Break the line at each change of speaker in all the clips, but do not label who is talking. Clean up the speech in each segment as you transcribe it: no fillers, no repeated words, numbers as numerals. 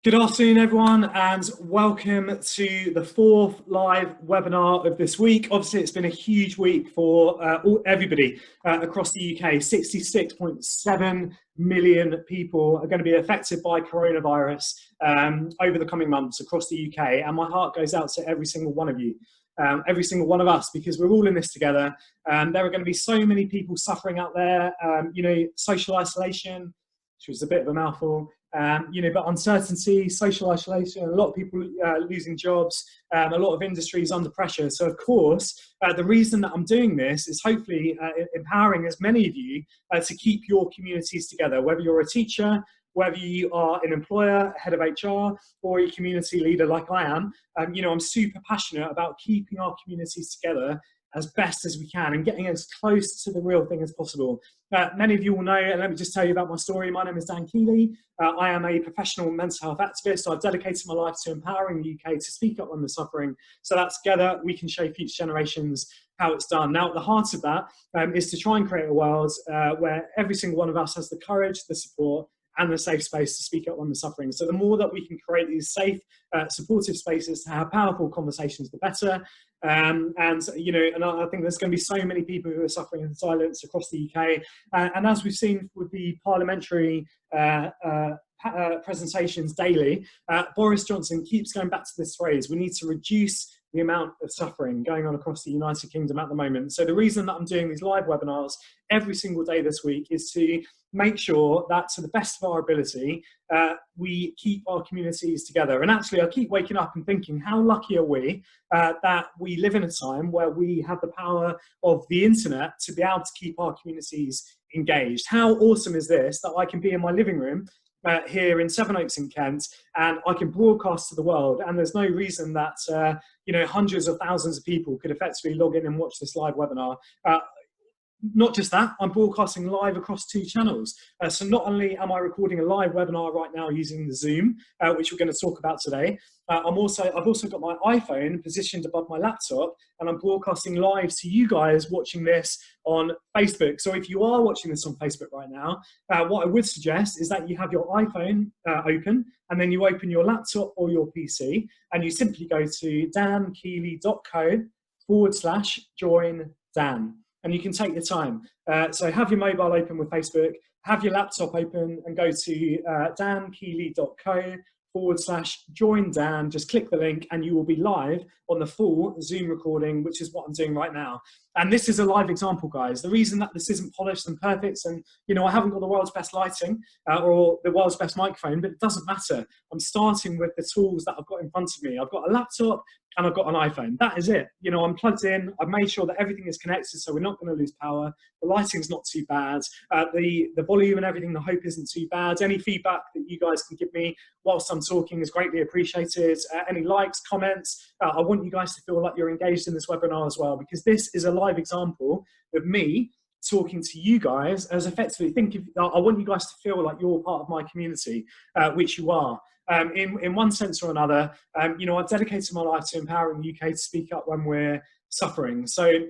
Good afternoon, everyone, and welcome to the fourth live webinar of this week. Obviously, it's been a huge week for everybody across the UK. 66.7 million people are going to be affected by coronavirus over the coming months across the UK, and my heart goes out to every single one of you. Every single one of us, because we're all in this together. There are going to be so many people suffering out there. Social isolation, which was a bit of a mouthful. But uncertainty, social isolation, a lot of people losing jobs, a lot of industries under pressure. So of course, the reason that I'm doing this is hopefully empowering as many of you to keep your communities together, whether you're a teacher, whether you are an employer, head of HR, or a community leader like I am. I'm super passionate about keeping our communities together as best as we can and getting as close to the real thing as possible. Many of you will know, and let me just tell you about my story. My name is Dan Keeley. I am a professional mental health activist. I've dedicated my life to empowering the UK to speak up when we're suffering, so that together we can show future generations how it's done. Now, at the heart of that is to try and create a world where every single one of us has the courage, the support, and the safe space to speak up when we're suffering. So the more that we can create these safe, supportive spaces to have powerful conversations, the better. And I think there's going to be so many people who are suffering in silence across the UK. And as we've seen with the parliamentary presentations daily, Boris Johnson keeps going back to this phrase: we need to reduce the amount of suffering going on across the United Kingdom at the moment. So the reason that I'm doing these live webinars every single day this week is to make sure that, to the best of our ability, we keep our communities together. And actually, I keep waking up and thinking, how lucky are we that we live in a time where we have the power of the internet to be able to keep our communities engaged. How awesome is this, that I can be in my living room here in Sevenoaks in Kent, and I can broadcast to the world, and there's no reason that hundreds of thousands of people could effectively log in and watch this live webinar. Not just that, I'm broadcasting live across 2 channels. So not only am I recording a live webinar right now using the Zoom, which we're going to talk about today, I've also got my iPhone positioned above my laptop, and I'm broadcasting live to you guys watching this on Facebook. So if you are watching this on Facebook right now, what I would suggest is that you have your iPhone open, and then you open your laptop or your PC, and you simply go to dankeeley.co/join Dan. And you can take your time. So have your mobile open with Facebook, have your laptop open, and go to dankeeley.co/join Dan. Just click the link and you will be live on the full Zoom recording, which is what I'm doing right now. And this is a live example, guys. The reason that this isn't polished and perfect, and I haven't got the world's best lighting or the world's best microphone, but it doesn't matter. I'm starting with the tools that I've got in front of me. I've got a laptop and I've got an iPhone. That is it. I'm plugged in. I've made sure that everything is connected, so we're not going to lose power. The lighting's not too bad. The volume and everything, the hope isn't too bad. Any feedback that you guys can give me whilst I'm talking is greatly appreciated. Any likes, comments. I want you guys to feel like you're engaged in this webinar as well, because this is a live example of me talking to you guys as effectively I want you guys to feel like you're part of my community, which you are. In one sense or another, I've dedicated my life to empowering the UK to speak up when we're suffering. So,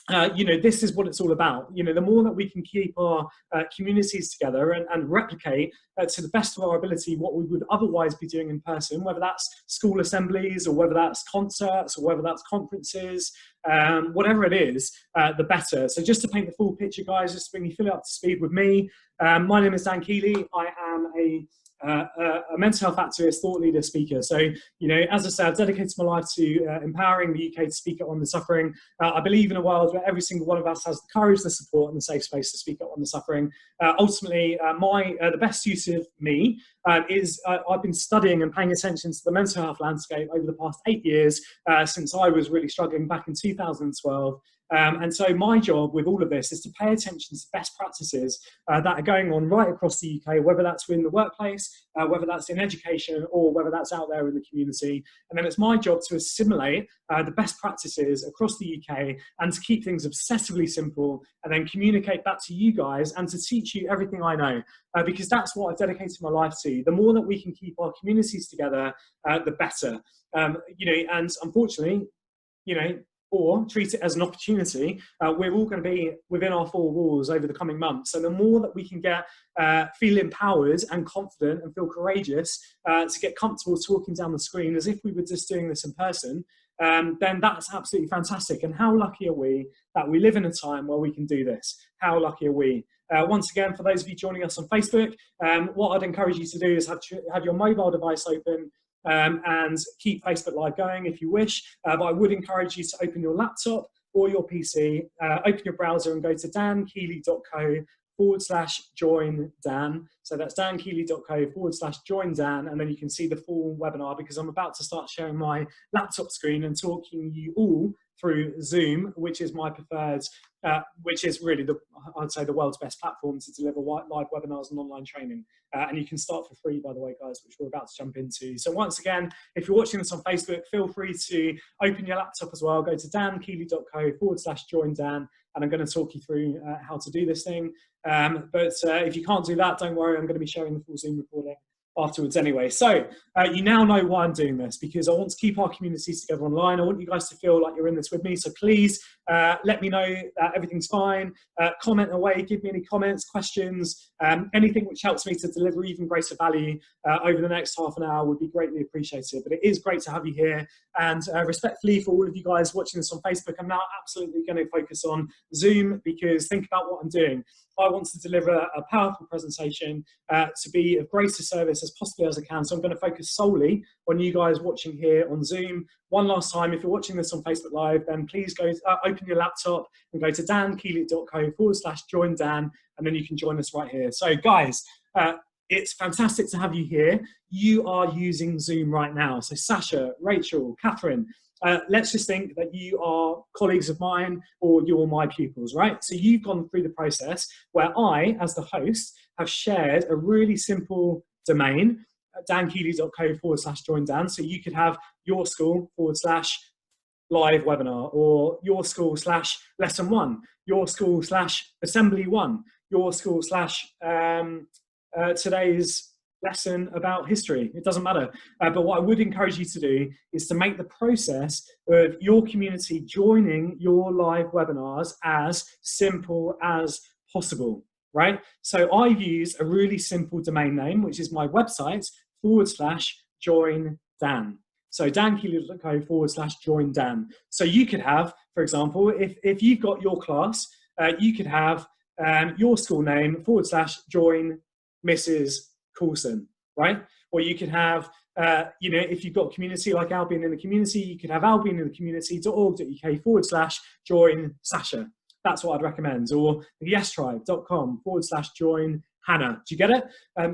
this is what it's all about. The more that we can keep our communities together and replicate to the best of our ability what we would otherwise be doing in person, whether that's school assemblies or whether that's concerts or whether that's conferences, whatever it is, the better. So just to paint the full picture, guys, just to bring you fully up to speed with me, my name is Dan Keeley. I am a mental health activist, thought leader, speaker. So, as I said, I've dedicated my life to empowering the UK to speak up on the suffering. I believe in a world where every single one of us has the courage, the support, and the safe space to speak up on the suffering. Ultimately, the best use of me is I've been studying and paying attention to the mental health landscape over the past 8 years, since I was really struggling back in 2012. And so my job with all of this is to pay attention to best practices that are going on right across the UK, whether that's in the workplace, whether that's in education, or whether that's out there in the community. And then it's my job to assimilate the best practices across the UK and to keep things obsessively simple, and then communicate back to you guys and to teach you everything I know, because that's what I've dedicated my life to. The more that we can keep our communities together, the better. And unfortunately, or treat it as an opportunity. We're all going to be within our four walls over the coming months. So the more that we can get feel empowered and confident and feel courageous to get comfortable talking down the screen as if we were just doing this in person, then that's absolutely fantastic. And how lucky are we that we live in a time where we can do this? How lucky are we? Once again, for those of you joining us on Facebook, what I'd encourage you to do is have your mobile device open and keep Facebook Live going if you wish. But I would encourage you to open your laptop or your PC, open your browser and go to dankeeley.co/join Dan. So that's dankeeley.co/join Dan, and then you can see the full webinar, because I'm about to start sharing my laptop screen and talking you all through Zoom, which is my preferred, which is really I'd say the world's best platform to deliver live webinars and online training. And you can start for free, by the way, guys, which we're about to jump into. So once again, if you're watching this on Facebook, feel free to open your laptop as well. Go to dankeeley.co/join Dan, and I'm going to talk you through how to do this thing. But if you can't do that, don't worry, I'm going to be sharing the full Zoom recording afterwards anyway. So you now know why I'm doing this, because I want to keep our communities together online. I want you guys to feel like you're in this with me. So please let me know that everything's fine. Comment away, give me any comments, questions, anything which helps me to deliver even greater value over the next half an hour would be greatly appreciated. But it is great to have you here. And respectfully, for all of you guys watching this on Facebook, I'm now absolutely going to focus on Zoom, because think about what I'm doing. I want to deliver a powerful presentation to be of greater service as possibly as I can. So I'm going to focus solely on you guys watching here on Zoom. One last time, if you're watching this on Facebook Live, then please go open your laptop and go to dankeeley.co/join Dan, and then you can join us right here. So guys, it's fantastic to have you here. You are using Zoom right now. So Sasha, Rachel, Catherine, let's just think that you are colleagues of mine or you're my pupils, right? So you've gone through the process where I, as the host, have shared a really simple domain, dankeeley.co/join Dan. So you could have your school /live webinar, or your school /lesson 1, your school /assembly 1, your school today's lesson about history. It doesn't matter. But what I would encourage you to do is to make the process of your community joining your live webinars as simple as possible, right? So I've used a really simple domain name, which is my website /join Dan. So dankeeley.co/join Dan. So you could have, for example, if you've got your class, you could have your school name /join Mrs. Coulson, right? Or you could have, if you've got a community like Albion in the Community, you could have albioninthecommunity.org.uk/join Sasha. That's what I'd recommend. Or yestribe.com/join Hannah. Do you get it?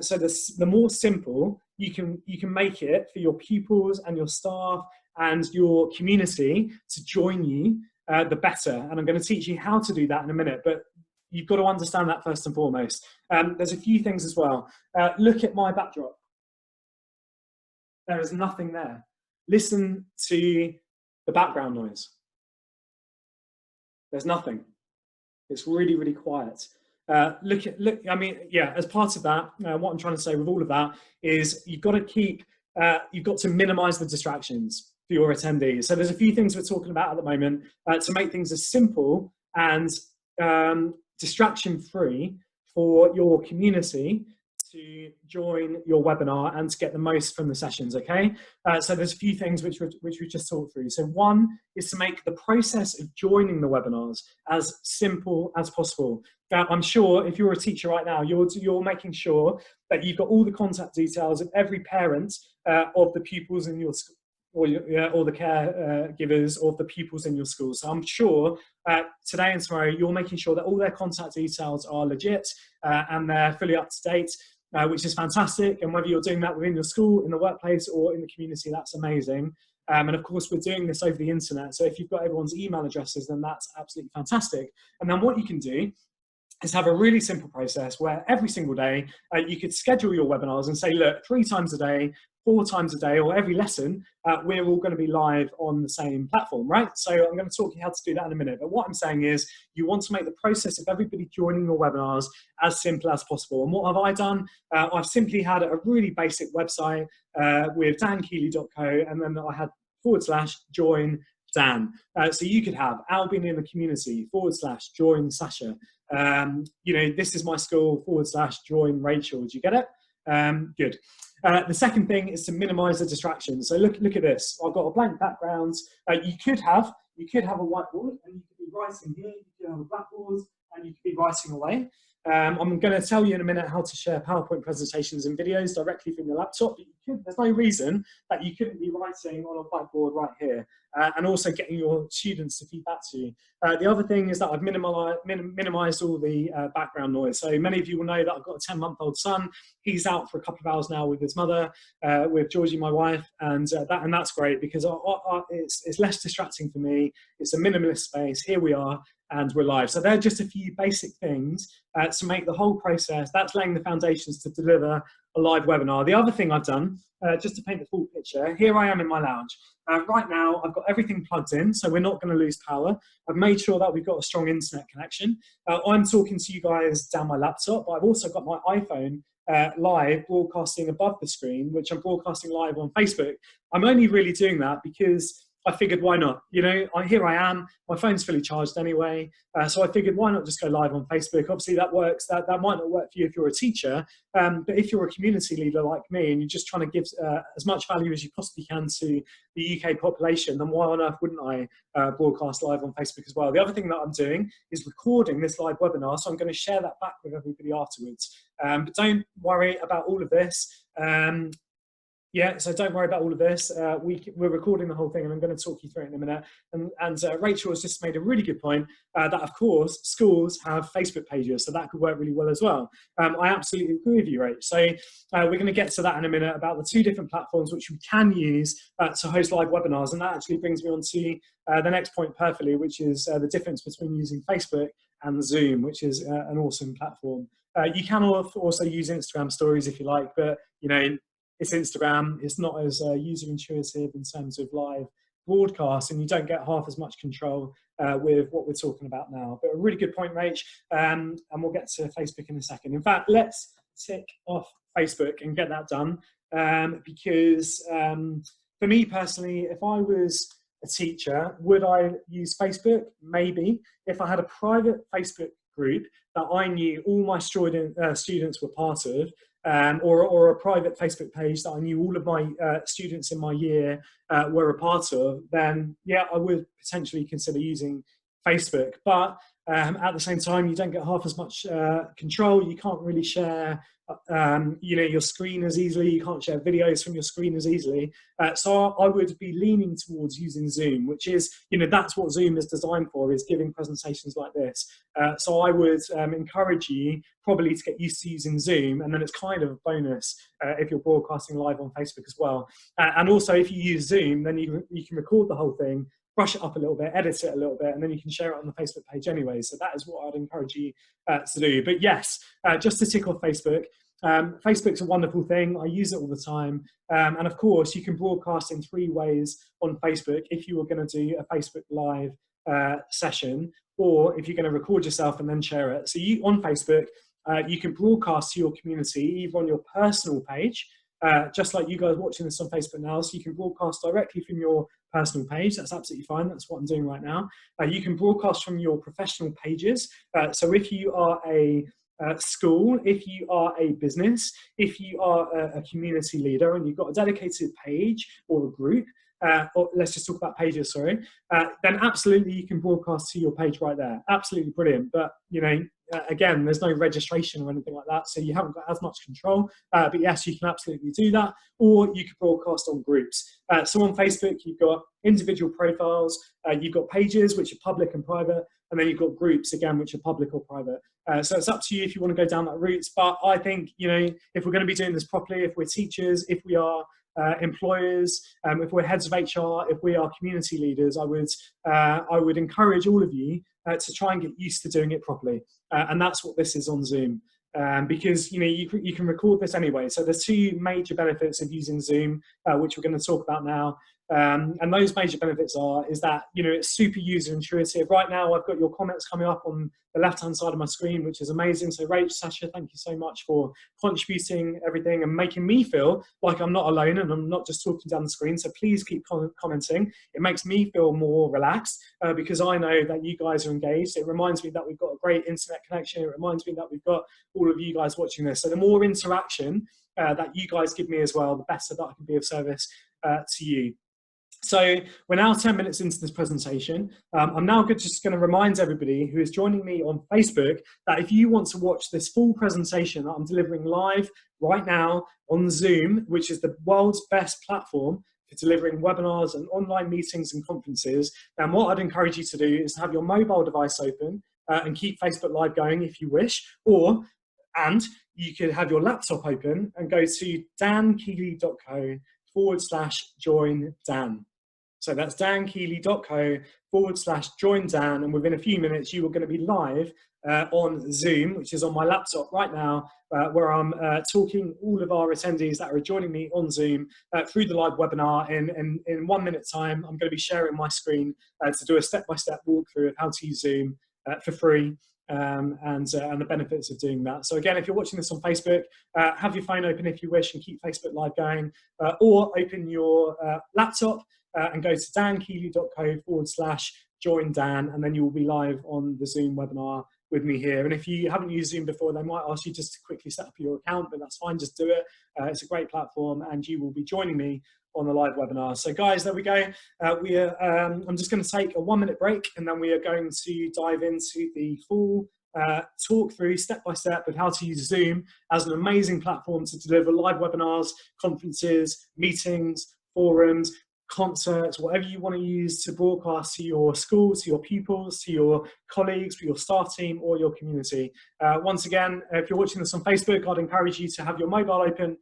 So the more simple you can make it for your pupils and your staff and your community to join you, the better. And I'm going to teach you how to do that in a minute. But you've got to understand that first and foremost. There's a few things as well. Look at my backdrop. There is nothing there. Listen to the background noise. There's nothing. It's really, really quiet. I mean, yeah, as part of that, what I'm trying to say with all of that is you've got to minimize the distractions for your attendees. So there's a few things we're talking about at the moment to make things as simple and distraction-free for your community to join your webinar and to get the most from the sessions, okay? So there's a few things which we just talked through. So one is to make the process of joining the webinars as simple as possible. Now, I'm sure if you're a teacher right now, you're making sure that you've got all the contact details of every parent of the pupils in your school, or the caregivers of the pupils in your school. So I'm sure today and tomorrow, you're making sure that all their contact details are legit and they're fully up to date, which is fantastic. And whether you're doing that within your school, in the workplace, or in the community, that's amazing. And of course, we're doing this over the internet. So if you've got everyone's email addresses, then that's absolutely fantastic. And then what you can do is have a really simple process where every single day you could schedule your webinars and say, look, 3 times a day, 4 times a day, or every lesson, we're all going to be live on the same platform, right? So I'm going to talk you how to do that in a minute. But what I'm saying is you want to make the process of everybody joining your webinars as simple as possible. And what have I done? I've simply had a really basic website with dankeeley.co, and then I had /join Dan. So you could have Albion in the community / join Sasha. You know, this is my school / join Rachel. Do you get it? Good. The second thing is to minimize the distractions. So look at this. I've got a blank background. You could have a whiteboard and you could be writing here. You could have a blackboard and you could be writing away. I'm going to tell you in a minute how to share PowerPoint presentations and videos directly from your laptop. But there's no reason that you couldn't be writing on a whiteboard right here, and also getting your students to feed back to you. The other thing is that I've minimized all the background noise. So many of you will know that I've got a 10-month-old son. He's out for a couple of hours now with his mother, with Georgie, my wife, and that's great because it's less distracting for me. It's a minimalist space. Here we are. And we're live. So they're just a few basic things to make the whole process. That's laying the foundations to deliver a live webinar. The other thing I've done, just to paint the full picture, here I am in my lounge. Right now, I've got everything plugged in, so we're not going to lose power. I've made sure that we've got a strong internet connection. I'm talking to you guys down my laptop, but I've also got my iPhone live broadcasting above the screen, which I'm broadcasting live on Facebook. I'm only really doing that because I figured, why not? You know, here I am, my phone's fully charged anyway. So I figured, why not just go live on Facebook? Obviously that works, that might not work for you if you're a teacher, but if you're a community leader like me and you're just trying to give as much value as you possibly can to the UK population, then why on earth wouldn't I broadcast live on Facebook as well? The other thing that I'm doing is recording this live webinar, so I'm going to share that back with everybody afterwards. But don't worry about all of this. Yeah, so don't worry about all of this. We're recording the whole thing and I'm going to talk you through it in a minute. And Rachel has just made a really good point that, of course, schools have Facebook pages, so that could work really well as well. I absolutely agree with you, Rach. So we're going to get to that in a minute about the two different platforms which we can use to host live webinars. And that actually brings me on to the next point perfectly, which is the difference between using Facebook and Zoom, which is an awesome platform. You can also use Instagram stories if you like, but, you know, it's Instagram. It's not as user intuitive in terms of live broadcast, and you don't get half as much control with what we're talking about now. But a really good point, Rach, and we'll get to Facebook in a second. In fact, let's tick off Facebook and get that done, because for me personally, if I was a teacher, would I use Facebook? Maybe. If I had a private Facebook group that I knew all my students were part of, or a private Facebook page that I knew all of my students in my year were a part of, then yeah, I would potentially consider using Facebook. But at the same time, you don't get half as much control. You can't really share you know, your screen as easily. You can't share videos from your screen as easily. So I would be leaning towards using Zoom, which is, you know, that's what Zoom is designed for, is giving presentations like this. So I would encourage you probably to get used to using Zoom, and then it's kind of a bonus if you're broadcasting live on Facebook as well. And also if you use Zoom, then you can record the whole thing, brush it up a little bit, edit it a little bit, and then you can share it on the Facebook page anyway. So that is what I'd encourage you to do. But yes, just to tick off Facebook, Facebook's a wonderful thing. I use it all the time. And of course, you can broadcast in 3 ways on Facebook if you were going to do a Facebook Live session, or if you're going to record yourself and then share it. So on Facebook, you can broadcast to your community either on your personal page, just like you guys watching this on Facebook now. So you can broadcast directly from your personal page. That's absolutely fine. That's what I'm doing right now. You can broadcast from your professional pages. So if you are a school, if you are a business, if you are a community leader and you've got a dedicated page or a group, or let's just talk about pages, sorry, then absolutely you can broadcast to your page right there. Absolutely brilliant. But, you know, again, there's no registration or anything like that, so you haven't got as much control. But yes, you can absolutely do that, or you can broadcast on groups. So on Facebook, you've got individual profiles, you've got pages which are public and private, and then you've got groups, again, which are public or private. So it's up to you if you want to go down that route. But I think, you know, if we're going to be doing this properly, if we're teachers, if we are employers, if we're heads of HR, if we are community leaders, I would encourage all of you to try and get used to doing it properly. And that's what this is on Zoom. Because, you know, you can record this anyway. So there's 2 major benefits of using Zoom, which we're going to talk about now. And those major benefits is that, it's super user intuitive. Right now, I've got your comments coming up on the left-hand side of my screen, which is amazing. So Rach, Sasha, thank you so much for contributing everything and making me feel like I'm not alone and I'm not just talking down the screen. So please keep commenting. It makes me feel more relaxed because I know that you guys are engaged. It reminds me that we've got a great internet connection. It reminds me that we've got all of you guys watching this. So the more interaction that you guys give me as well, the better that I can be of service to you. So we're now 10 minutes into this presentation. I'm now just going to remind everybody who is joining me on Facebook that if you want to watch this full presentation that I'm delivering live right now on Zoom, which is the world's best platform for delivering webinars and online meetings and conferences, then what I'd encourage you to do is to have your mobile device open and keep Facebook Live going if you wish, and you could have your laptop open and go to dankeeley.co/join Dan. So that's dankeeley.co/join Dan, and within a few minutes you are going to be live on Zoom, which is on my laptop right now, where I'm talking all of our attendees that are joining me on Zoom through the live webinar. In 1 minute time, I'm going to be sharing my screen to do a step-by-step walkthrough of how to use Zoom for free. And the benefits of doing that. So again, if you're watching this on Facebook, have your phone open if you wish and keep Facebook Live going, or open your laptop and go to dankeeley.co/join Dan, and then you will be live on the Zoom webinar with me here. And if you haven't used Zoom before, they might ask you just to quickly set up your account, but that's fine, just do it. It's a great platform and you will be joining me on the live webinar. So guys, there we go. I'm just going to take a 1 minute break, and then we are going to dive into the full talk through step by step of how to use Zoom as an amazing platform to deliver live webinars, conferences, meetings, forums, concerts, whatever you want to use to broadcast to your school, to your pupils, to your colleagues, to your staff team or your community. Once again, if you're watching this on Facebook, I'd encourage you to have your mobile open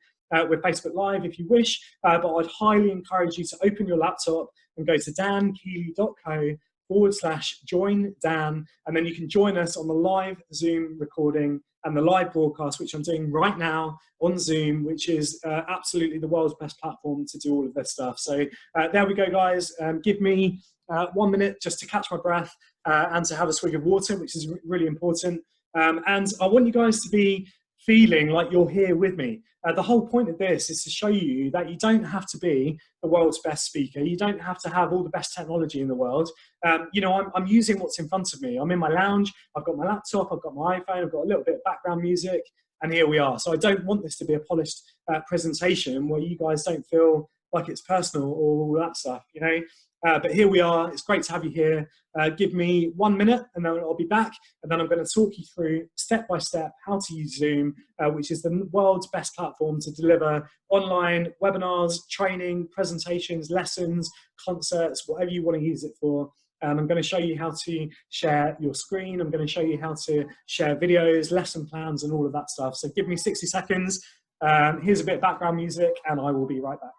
with Facebook Live if you wish, but I'd highly encourage you to open your laptop and go to dankeeley.co/join Dan, and then you can join us on the live Zoom recording and the live broadcast, which I'm doing right now on Zoom, which is absolutely the world's best platform to do all of this stuff. So there we go, guys. Give me 1 minute just to catch my breath and to have a swig of water, which is really important. And I want you guys to be feeling like you're here with me. The whole point of this is to show you that you don't have to be the world's best speaker. You don't have to have all the best technology in the world. I'm using what's in front of me. I'm in my lounge. I've got my laptop. I've got my iPhone. I've got a little bit of background music. And here we are. So I don't want this to be a polished presentation where you guys don't feel like it's personal or all that stuff, But here we are. It's great to have you here. Give me 1 minute and then I'll be back. And then I'm going to talk you through step by step how to use Zoom, which is the world's best platform to deliver online webinars, training, presentations, lessons, concerts, whatever you want to use it for. And I'm going to show you how to share your screen. I'm going to show you how to share videos, lesson plans, and all of that stuff. So give me 60 seconds. Here's a bit of background music and I will be right back.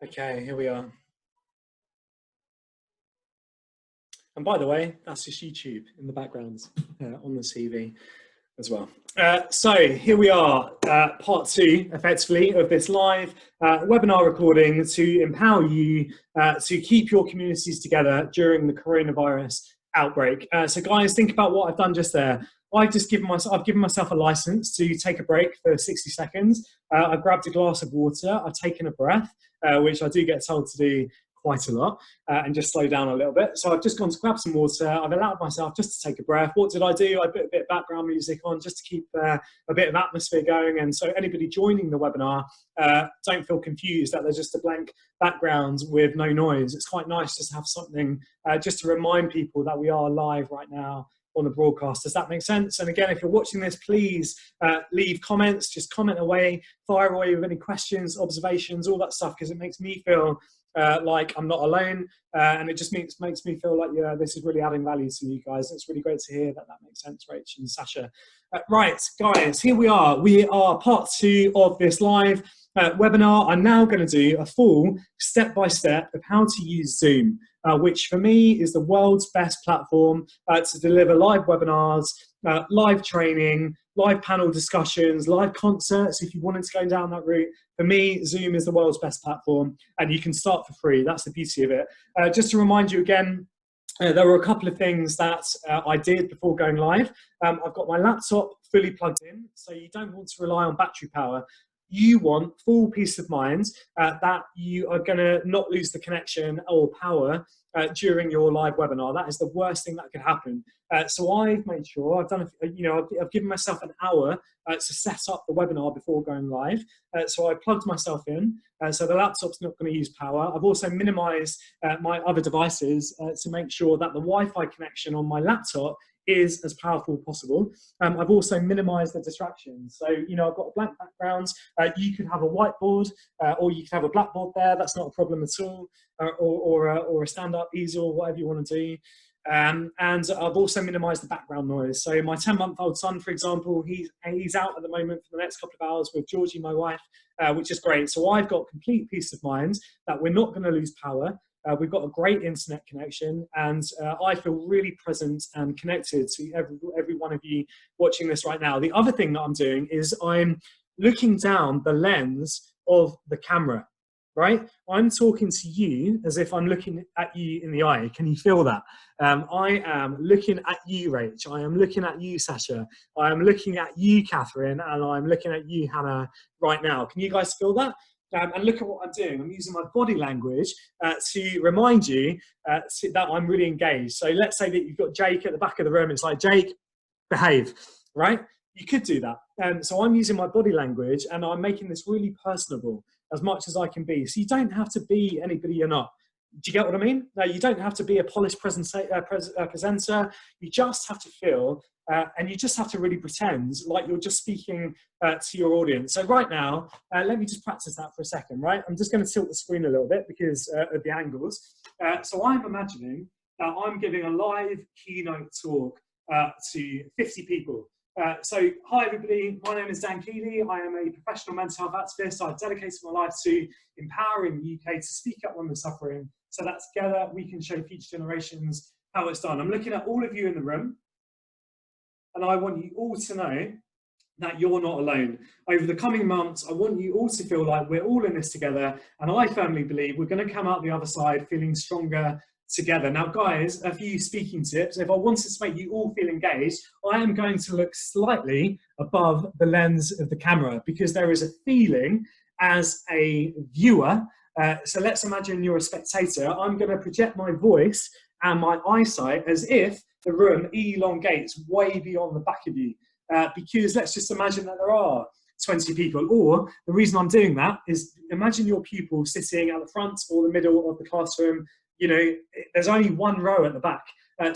Okay, here we are. And by the way, that's just YouTube in the background on the TV as well. So here we are, part 2, effectively, of this live webinar recording to empower you to keep your communities together during the coronavirus outbreak. So guys, think about what I've done just there. I've given myself a license to take a break for 60 seconds. I've grabbed a glass of water. I've taken a breath, which I do get told to do quite a lot and just slow down a little bit. So I've just gone to grab some water. I've allowed myself just to take a breath. What did I do? I put a bit of background music on just to keep a bit of atmosphere going. And so anybody joining the webinar, don't feel confused that there's just a blank background with no noise. It's quite nice just to have something just to remind people that we are live right now on the broadcast. Does that make sense? And again, if you're watching this, please leave comments, just comment away, fire away with any questions, observations, all that stuff, because it makes me feel like I'm not alone, and it just makes me feel like, yeah, this is really adding value to you guys. It's really great to hear that makes sense, Rach and Sasha. Right, guys, here we are. We are part 2 of this live webinar. I'm now going to do a full step-by-step of how to use Zoom, which for me is the world's best platform to deliver live webinars, live training, live panel discussions, live concerts. If you wanted to go down that route, for me, Zoom is the world's best platform, and you can start for free. That's the beauty of it. Just to remind you again, there were a couple of things that I did before going live. I've got my laptop fully plugged in, so you don't want to rely on battery power. You want full peace of mind that you are going to not lose the connection or power during your live webinar. That is the worst thing that could happen. So I've made sure I've given myself an hour to set up the webinar before going live. So I plugged myself in, so the laptop's not going to use power. I've also minimized my other devices to make sure that the Wi-Fi connection on my laptop is as powerful as possible. I've also minimized the distractions. So, I've got a blank background. You could have a whiteboard or you could have a blackboard there. That's not a problem at all. Or a stand-up easel, whatever you want to do. And I've also minimized the background noise. So my 10-month-old son, for example, he's out at the moment for the next couple of hours with Georgie, my wife, which is great. So I've got complete peace of mind that we're not going to lose power. We've got a great internet connection, and I feel really present and connected to every one of you watching this right now. The other thing that I'm doing is I'm looking down the lens of the camera, right? I'm talking to you as if I'm looking at you in the eye. Can you feel that? I am looking at you, Rach. I am looking at you, Sasha. I am looking at you, Catherine, and I'm looking at you, Hannah, right now. Can you guys feel that? And look at what I'm doing. I'm using my body language to remind you that I'm really engaged. So let's say that you've got Jake at the back of the room. It's like, Jake, behave, right? You could do that. So I'm using my body language, and I'm making this really personable as much as I can be. So you don't have to be anybody you're not. Do you get what I mean? No, you don't have to be a polished presenter. You just have to feel, and you just have to really pretend like you're just speaking to your audience. So right now, let me just practice that for a second, right? I'm just going to tilt the screen a little bit because of the angles. So I'm imagining that I'm giving a live keynote talk to 50 people. So hi everybody, my name is Dan Keeley. I am a professional mental health activist. I've dedicated my life to empowering the UK to speak up when we're suffering, so that together we can show future generations how it's done. I'm looking at all of you in the room, and I want you all to know that you're not alone. Over the coming months, I want you all to feel like we're all in this together, and I firmly believe we're going to come out the other side feeling stronger together. Now guys, a few speaking tips. If I wanted to make you all feel engaged, I am going to look slightly above the lens of the camera because there is a feeling as a viewer. So let's imagine you're a spectator. I'm going to project my voice and my eyesight as if the room elongates way beyond the back of you, because let's just imagine that there are 20 people. Or the reason I'm doing that is imagine your pupil sitting at the front or the middle of the classroom. There's only one row at the back.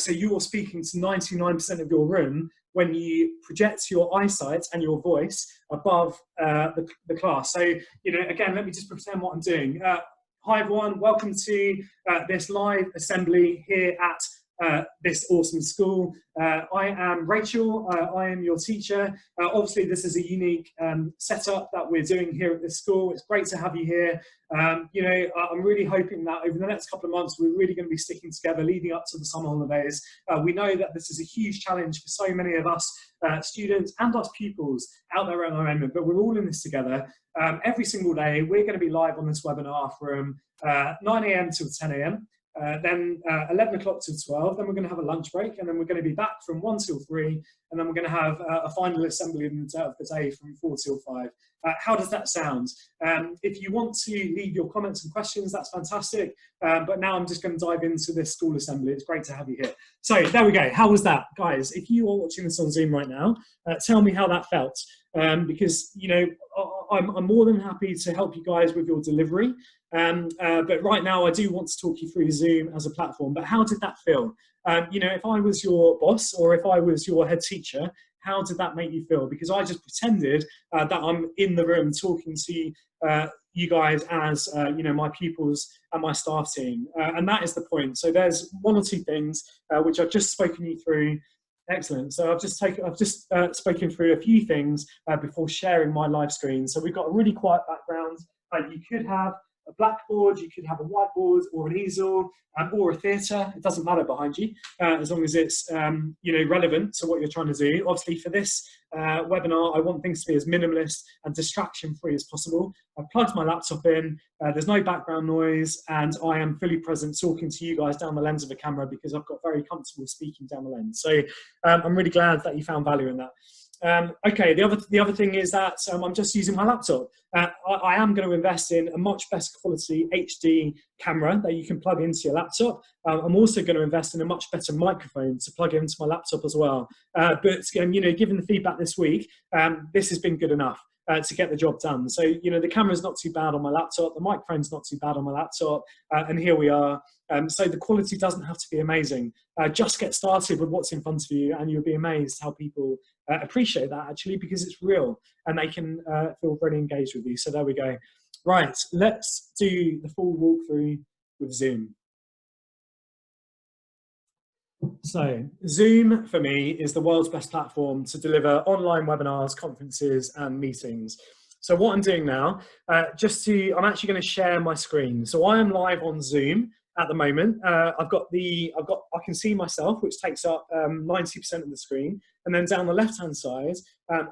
So you're speaking to 99% of your room when you project your eyesight and your voice above the class. So, again, let me just pretend what I'm doing. Hi, everyone. Welcome to this live assembly here at this awesome school. I am Rachel. I am your teacher. Obviously, this is a unique setup that we're doing here at this school. It's great to have you here. I'm really hoping that over the next couple of months, we're really going to be sticking together leading up to the summer holidays. We know that this is a huge challenge for so many of us students and us pupils out there at the moment, but we're all in this together. Every single day, we're going to be live on this webinar from 9 a.m. till 10 a.m. then 11 o'clock till 12, then we're going to have a lunch break, and then we're going to be back from 1 till 3, and then we're going to have a final assembly of the day from 4 till 5. How does that sound? If you want to leave your comments and questions, that's fantastic. But now I'm just going to dive into this school assembly. It's great to have you here. So there we go. How was that? Guys, if you are watching this on Zoom right now, tell me how that felt. Because, you know, I'm more than happy to help you guys with your delivery. But right now I do want to talk you through Zoom as a platform. But how did that feel? You know, if I was your boss or if I was your head teacher, how did that make you feel? Because I just pretended that I'm in the room talking to you guys as, you know, my pupils and my staff team. And that is the point. So there's one or two things which I've just spoken you through. Excellent. So I've just spoken through a few things before sharing my live screen. So we've got a really quiet background. You could have a blackboard, you could have a whiteboard or an easel or a theatre. It doesn't matter behind you as long as it's you know, relevant to what you're trying to do. Obviously for this webinar, I want things to be as minimalist and distraction free as possible. I've plugged my laptop in, there's no background noise, and I am fully present talking to you guys down the lens of the camera because I've got very comfortable speaking down the lens. So I'm really glad that you found value in that. Okay, the other thing is that I'm just using my laptop. I am going to invest in a much better quality HD camera that you can plug into your laptop. I'm also going to invest in a much better microphone to plug into my laptop as well. But you know, given the feedback this week, this has been good enough to get the job done. So, you know, the camera's not too bad on my laptop, the microphone's not too bad on my laptop, and here we are. So the quality doesn't have to be amazing. Just get started with what's in front of you, and you'll be amazed how people appreciate that actually, because it's real and they can feel very engaged with you. So there we go. Right, let's do the full walkthrough with Zoom. So Zoom for me is the world's best platform to deliver online webinars, conferences and meetings. So what I'm doing now, I'm actually going to share my screen. So I am live on Zoom at the moment. I can see myself, which takes up 90% of the screen. And then down the left-hand side,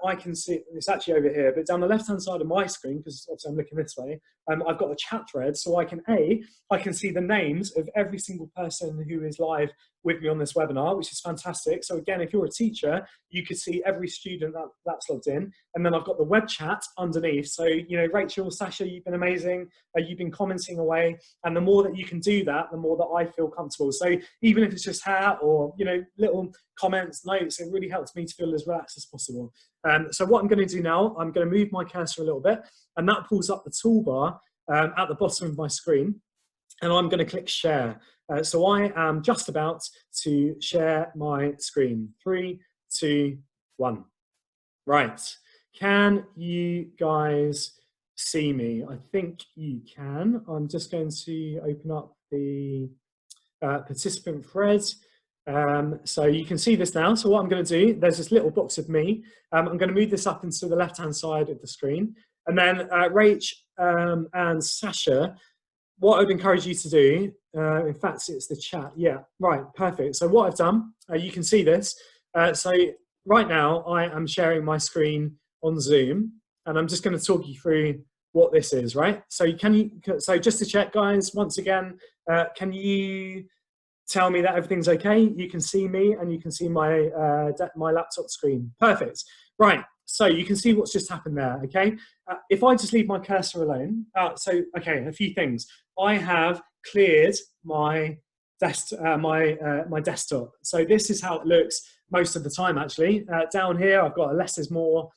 I can see, it's actually over here, but down the left-hand side of my screen, because obviously I'm looking this way, I've got a chat thread, so I can see the names of every single person who is live with me on this webinar, which is fantastic. So again, if you're a teacher, you could see every student that's logged in. And then I've got the web chat underneath. So, you know, Rachel, Sasha, you've been amazing. You've been commenting away. And the more that you can do that, the more that I feel comfortable. So even if it's just hat or, you know, little comments, notes, it really helps me to feel as relaxed as possible. So what I'm going to do now, I'm going to move my cursor a little bit, and that pulls up the toolbar at the bottom of my screen. And I'm going to click share. So I am just about to share my screen. 3, 2, 1. Right. Can you guys see me? I think you can. I'm just going to open up the participant thread. So you can see this now. So what I'm going to do, there's this little box of me. I'm going to move this up into the left-hand side of the screen. And then Rach and Sasha, what I would encourage you to do, in fact, it's the chat. Yeah, right, perfect. So what I've done, you can see this. So right now, I am sharing my screen on Zoom, and I'm just going to talk you through what this is, right? So so just to check, guys, once again, can you tell me that everything's okay? You can see me, and you can see my my laptop screen. Perfect. Right. So you can see what's just happened there, okay? If I just leave my cursor alone, okay, a few things. I have cleared my my desktop. So this is how it looks most of the time, actually. Down here, I've got a less is more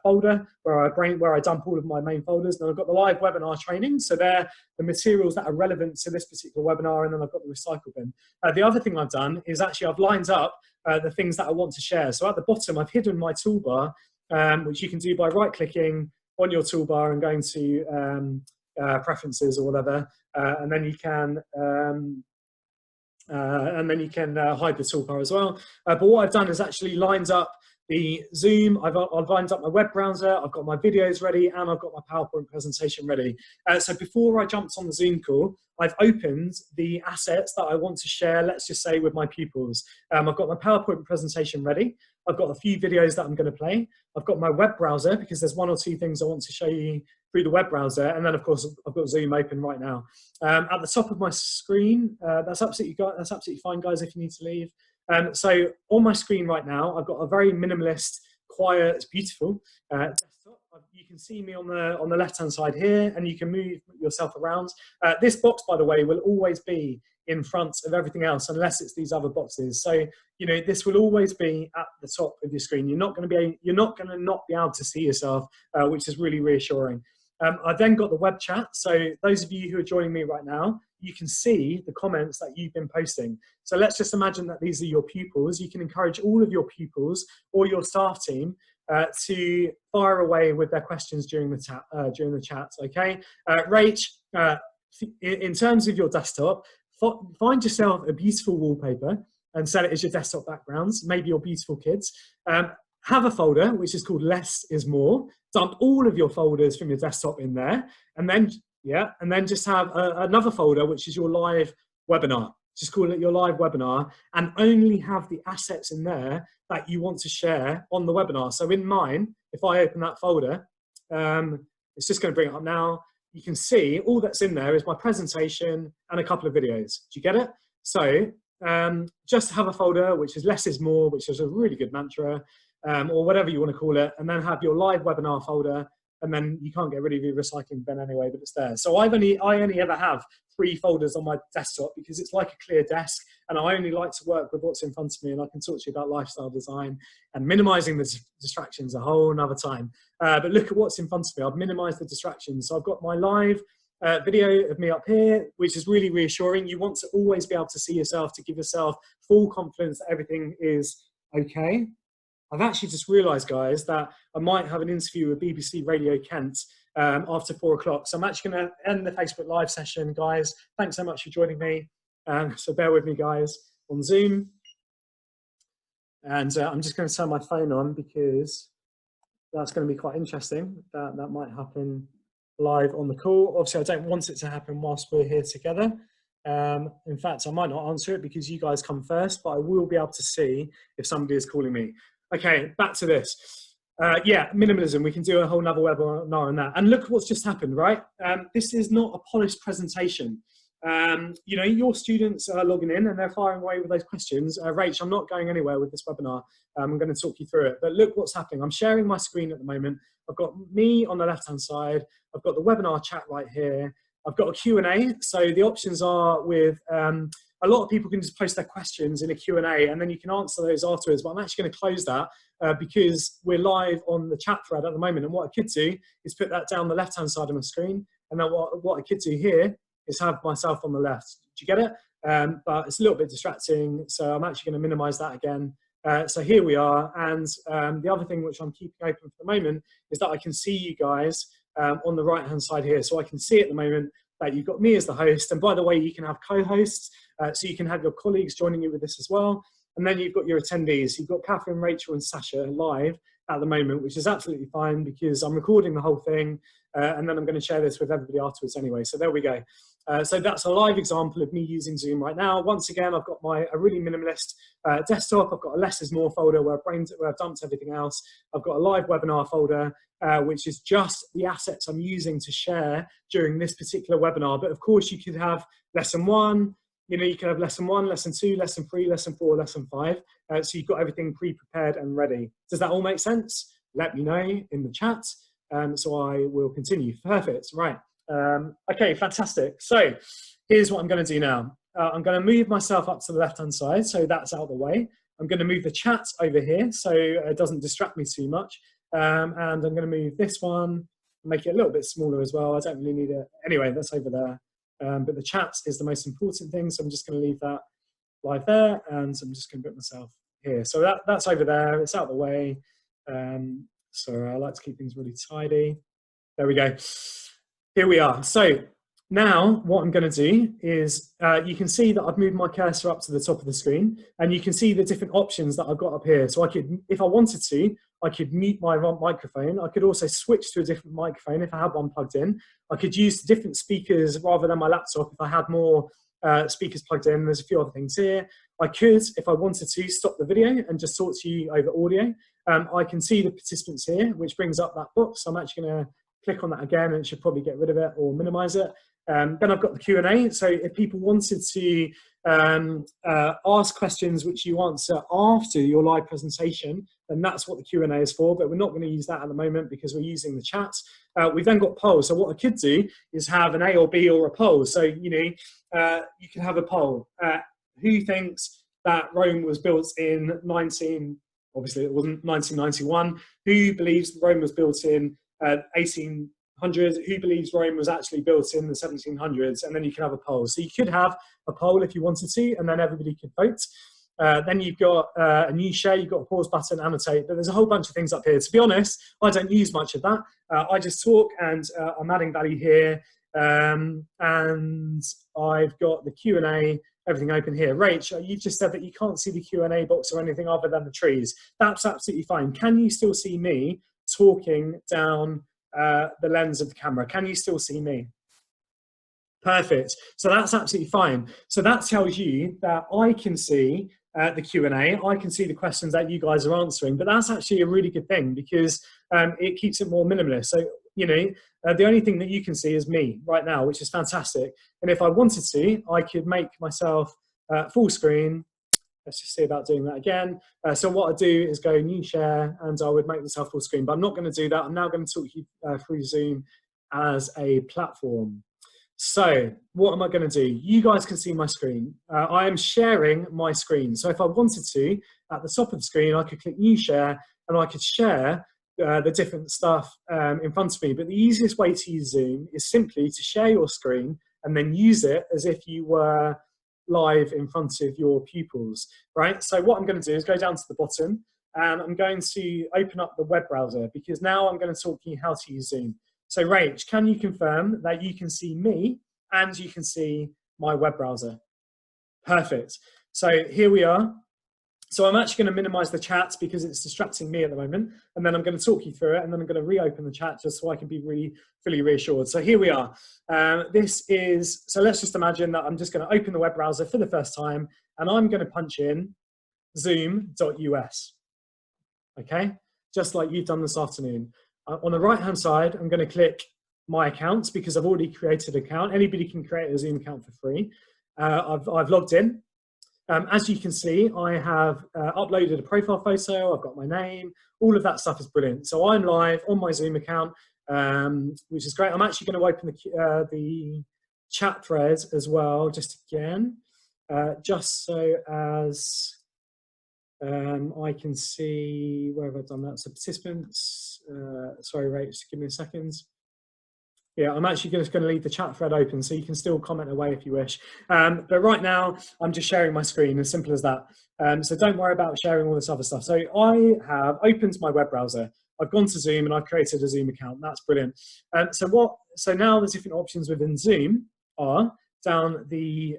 folder where I dump all of my main folders. And I've got the live webinar training. So they're the materials that are relevant to this particular webinar. And then I've got the recycle bin. The other thing I've done is actually I've lined up the things that I want to share. So at the bottom, I've hidden my toolbar, which you can do by right-clicking on your toolbar and going to preferences or whatever, and then you can hide the toolbar as well. But what I've done is actually lined up the Zoom. I've lined up my web browser. I've got my videos ready, and I've got my PowerPoint presentation ready. So before I jumped on the Zoom call, I've opened the assets that I want to share, let's just say, with my pupils. I've got my PowerPoint presentation ready. I've got a few videos that I'm going to play. I've got my web browser because there's one or two things I want to show you through the web browser. And then of course I've got Zoom open right now. At the top of my screen, that's absolutely fine, guys, if you need to leave. So on my screen right now, I've got a very minimalist, quiet, beautiful desktop. You can see me on the left-hand side here, and you can move yourself around. This box, by the way, will always be in front of everything else, unless it's these other boxes. So, you know, this will always be at the top of your screen. You're not going to not be able to see yourself, which is really reassuring. I've then got the web chat. So those of you who are joining me right now, you can see the comments that you've been posting. So let's just imagine that these are your pupils. You can encourage all of your pupils or your staff team to fire away with their questions during the chat. Okay, Rach, in terms of your desktop, find yourself a beautiful wallpaper and set it as your desktop backgrounds. Maybe your beautiful kids. Have a folder which is called Less is More. Dump all of your folders from your desktop in there, and then just have another folder which is your live webinar. Just call it your live webinar, and only have the assets in there that you want to share on the webinar. So in mine, if I open that folder, it's just going to bring it up now. You can see all that's in there is my presentation and a couple of videos. Do you get it? So just have a folder which is Less is More, which is a really good mantra, or whatever you want to call it, and then have your live webinar folder. And then you can't get rid of your recycling bin anyway, but it's there. So I only ever have 3 folders on my desktop because it's like a clear desk, and I only like to work with what's in front of me, and I can talk to you about lifestyle design and minimizing the distractions a whole nother time. But look at what's in front of me. I've minimized the distractions. So I've got my live video of me up here, which is really reassuring. You want to always be able to see yourself, to give yourself full confidence that everything is okay. I've actually just realised, guys, that I might have an interview with BBC Radio Kent after 4 o'clock. So I'm actually going to end the Facebook Live session, guys. Thanks so much for joining me. So bear with me, guys, on Zoom. And I'm just going to turn my phone on because that's going to be quite interesting. That might happen live on the call. Obviously, I don't want it to happen whilst we're here together. In fact, I might not answer it because you guys come first, but I will be able to see if somebody is calling me. Okay, back to this. Yeah, minimalism. We can do a whole nother webinar on that. And look what's just happened, right? This is not a polished presentation. You know, your students are logging in and they're firing away with those questions. Rach, I'm not going anywhere with this webinar. I'm going to talk you through it. But look what's happening. I'm sharing my screen at the moment. I've got me on the left-hand side. I've got the webinar chat right here. I've got a Q&A. So the options are with... a lot of people can just post their questions in a Q&A and then you can answer those afterwards, but I'm actually going to close that because we're live on the chat thread at the moment. And what I could do is put that down the left-hand side of my screen. And then what I could do here is have myself on the left. Do you get it? But it's a little bit distracting. So I'm actually going to minimize that again. So here we are. And the other thing which I'm keeping open for the moment is that I can see you guys on the right-hand side here. So I can see at the moment that you've got me as the host. And by the way, you can have co-hosts. So you can have your colleagues joining you with this as well. And then you've got your attendees. You've got Catherine, Rachel, and Sasha live at the moment, which is absolutely fine because I'm recording the whole thing. And then I'm going to share this with everybody afterwards anyway. So there we go. So that's a live example of me using Zoom right now. Once again, I've got a really minimalist desktop. I've got a Less is More folder where I've dumped everything else. I've got a live webinar folder, which is just the assets I'm using to share during this particular webinar. But of course, you could have lesson 1. You know, you can have lesson 1, lesson 2, lesson 3, lesson 4, lesson 5. So you've got everything pre-prepared and ready. Does that all make sense? Let me know in the chat. So I will continue. Perfect. Right. Okay, fantastic. So here's what I'm going to do now. I'm going to move myself up to the left-hand side. So that's out of the way. I'm going to move the chat over here so it doesn't distract me too much. And I'm going to move this one, make it a little bit smaller as well. I don't really need it. Anyway, that's over there. But the chat is the most important thing. So I'm just going to leave that live there. And I'm just going to put myself here. So that's over there. It's out of the way. So I like to keep things really tidy. There we go. Here we are. So now what I'm going to do is you can see that I've moved my cursor up to the top of the screen and you can see the different options that I've got up here. So I could, if I wanted to, I could mute my microphone. I could also switch to a different microphone if I had one plugged in. I could use different speakers rather than my laptop if I had more speakers plugged in. There's a few other things here. I could, if I wanted to, stop the video and just talk to you over audio. I can see the participants here, which brings up that box. I'm actually going to click on that again and it should probably get rid of it or minimize it. Then I've got the Q&A. So if people wanted to ask questions which you answer after your live presentation, then that's what the Q&A is for, but we're not going to use that at the moment because we're using the chat. We've then got polls. So what I could do is have an A or B or a poll. So, you can have a poll. Who thinks that Rome was built in obviously it wasn't 1991. Who believes Rome was built in 1800? Who believes Rome was actually built in the 1700s? And then you can have a poll. So you could have a poll if you wanted to, and then everybody could vote. Then you've got a new share, you've got a pause button, annotate, but there's a whole bunch of things up here. To be honest, I don't use much of that. I just talk and I'm adding value here. And I've got the Q&A, everything open here. Rach, you just said that you can't see the Q&A box or anything other than the trees. That's absolutely fine. Can you still see me talking down the lens of the camera? Can you still see me? Perfect. So that's absolutely fine. So that tells you that I can see the Q&A. I can see the questions that you guys are answering, but that's actually a really good thing because it keeps it more minimalist. So, the only thing that you can see is me right now, which is fantastic. And if I wanted to, I could make myself full screen. Let's just see about doing that again. So what I do is go new share and I would make myself full screen, but I'm not going to do that. I'm now going to talk you through Zoom as a platform. So what am I going to do? You guys can see my screen. I am sharing my screen. So if I wanted to, at the top of the screen, I could click new share and I could share the different stuff in front of me. But the easiest way to use Zoom is simply to share your screen and then use it as if you were live in front of your pupils, right? So what I'm going to do is go down to the bottom and I'm going to open up the web browser because now I'm going to talk you how to use Zoom. So Rach, can you confirm that you can see me and you can see my web browser? Perfect. So here we are. So I'm actually going to minimize the chat because it's distracting me at the moment. And then I'm going to talk you through it. And then I'm going to reopen the chat just so I can be really fully reassured. So here we are. So let's just imagine that I'm just going to open the web browser for the first time. And I'm going to punch in zoom.us. Okay, just like you've done this afternoon. On the right-hand side, I'm going to click my accounts because I've already created an account. Anybody can create a Zoom account for free. I've logged in. As you can see, I have uploaded a profile photo. I've got my name. All of that stuff is brilliant. So I'm live on my Zoom account, which is great. I'm actually going to open the chat thread as well, just again, just so as I can see where have I done that. So participants, sorry, Rach, just give me a second. Yeah, I'm actually just going to leave the chat thread open so you can still comment away if you wish. But right now, I'm just sharing my screen, as simple as that. So don't worry about sharing all this other stuff. So I have opened my web browser. I've gone to Zoom and I've created a Zoom account. That's brilliant. So now the different options within Zoom are down the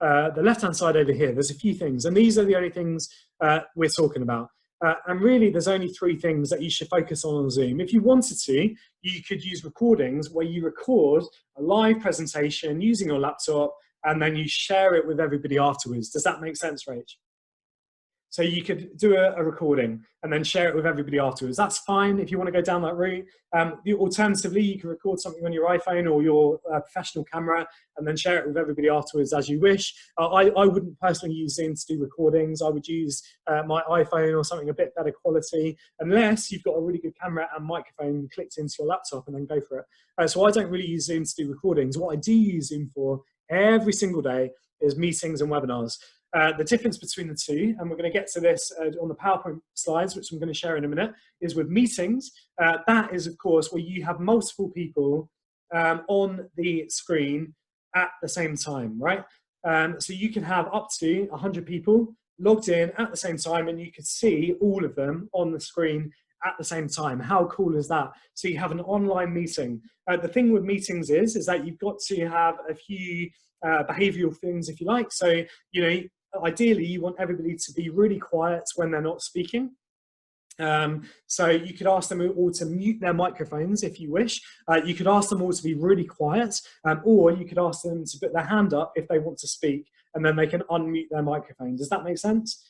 left-hand side over here. There's a few things, and these are the only things we're talking about. And really, there's only three things that you should focus on Zoom. If you wanted to, you could use recordings where you record a live presentation using your laptop and then you share it with everybody afterwards. Does that make sense, Rach? So you could do a recording and then share it with everybody afterwards. That's fine if you want to go down that route. Alternatively, you can record something on your iPhone or your professional camera and then share it with everybody afterwards as you wish. I wouldn't personally use Zoom to do recordings. I would use my iPhone or something a bit better quality, unless you've got a really good camera and microphone clicked into your laptop and then go for it. So I don't really use Zoom to do recordings. What I do use Zoom for every single day is meetings and webinars. The difference between the two, and we're going to get to this on the PowerPoint slides, which I'm going to share in a minute, is with meetings. That is, of course, where you have multiple people on the screen at the same time, right? So you can have up to 100 people logged in at the same time, and you could see all of them on the screen at the same time. How cool is that? So you have an online meeting. The thing with meetings is that you've got to have a few behavioral things, if you like. So, ideally, you want everybody to be really quiet when they're not speaking. So you could ask them all to mute their microphones if you wish. You could ask them all to be really quiet, or you could ask them to put their hand up if they want to speak, and then they can unmute their microphone. Does that make sense?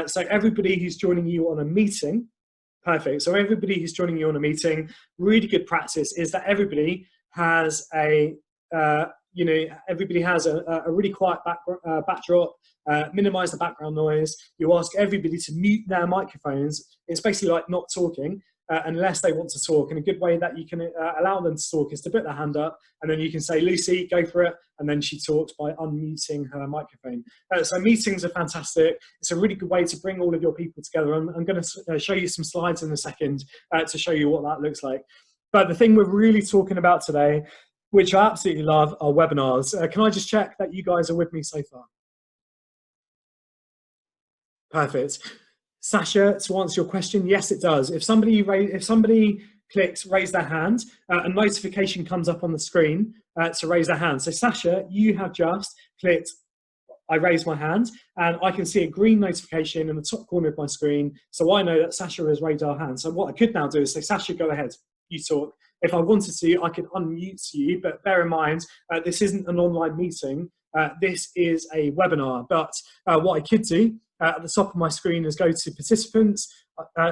So everybody who's joining you on a meeting Perfect. So everybody who's joining you on a meeting, really good practice is that everybody has everybody has a really quiet backdrop, minimize the background noise. You ask everybody to mute their microphones. It's basically like not talking unless they want to talk. And a good way that you can allow them to talk is to put their hand up, and then you can say, Lucy, go for it. And then she talks by unmuting her microphone. So meetings are fantastic. It's a really good way to bring all of your people together. I'm going to show you some slides in a second to show you what that looks like. But the thing we're really talking about today, which I absolutely love, are webinars. Can I just check that you guys are with me so far? Perfect. Sasha, to answer your question, yes, it does. If somebody clicks raise their hand, a notification comes up on the screen to raise their hand. So Sasha, you have just clicked I raise my hand, and I can see a green notification in the top corner of my screen, so I know that Sasha has raised her hand. So what I could now do is say, Sasha, go ahead, you talk. If I wanted to, I could unmute you, but bear in mind, this isn't an online meeting. This is a webinar. But what I could do at the top of my screen is go to participants.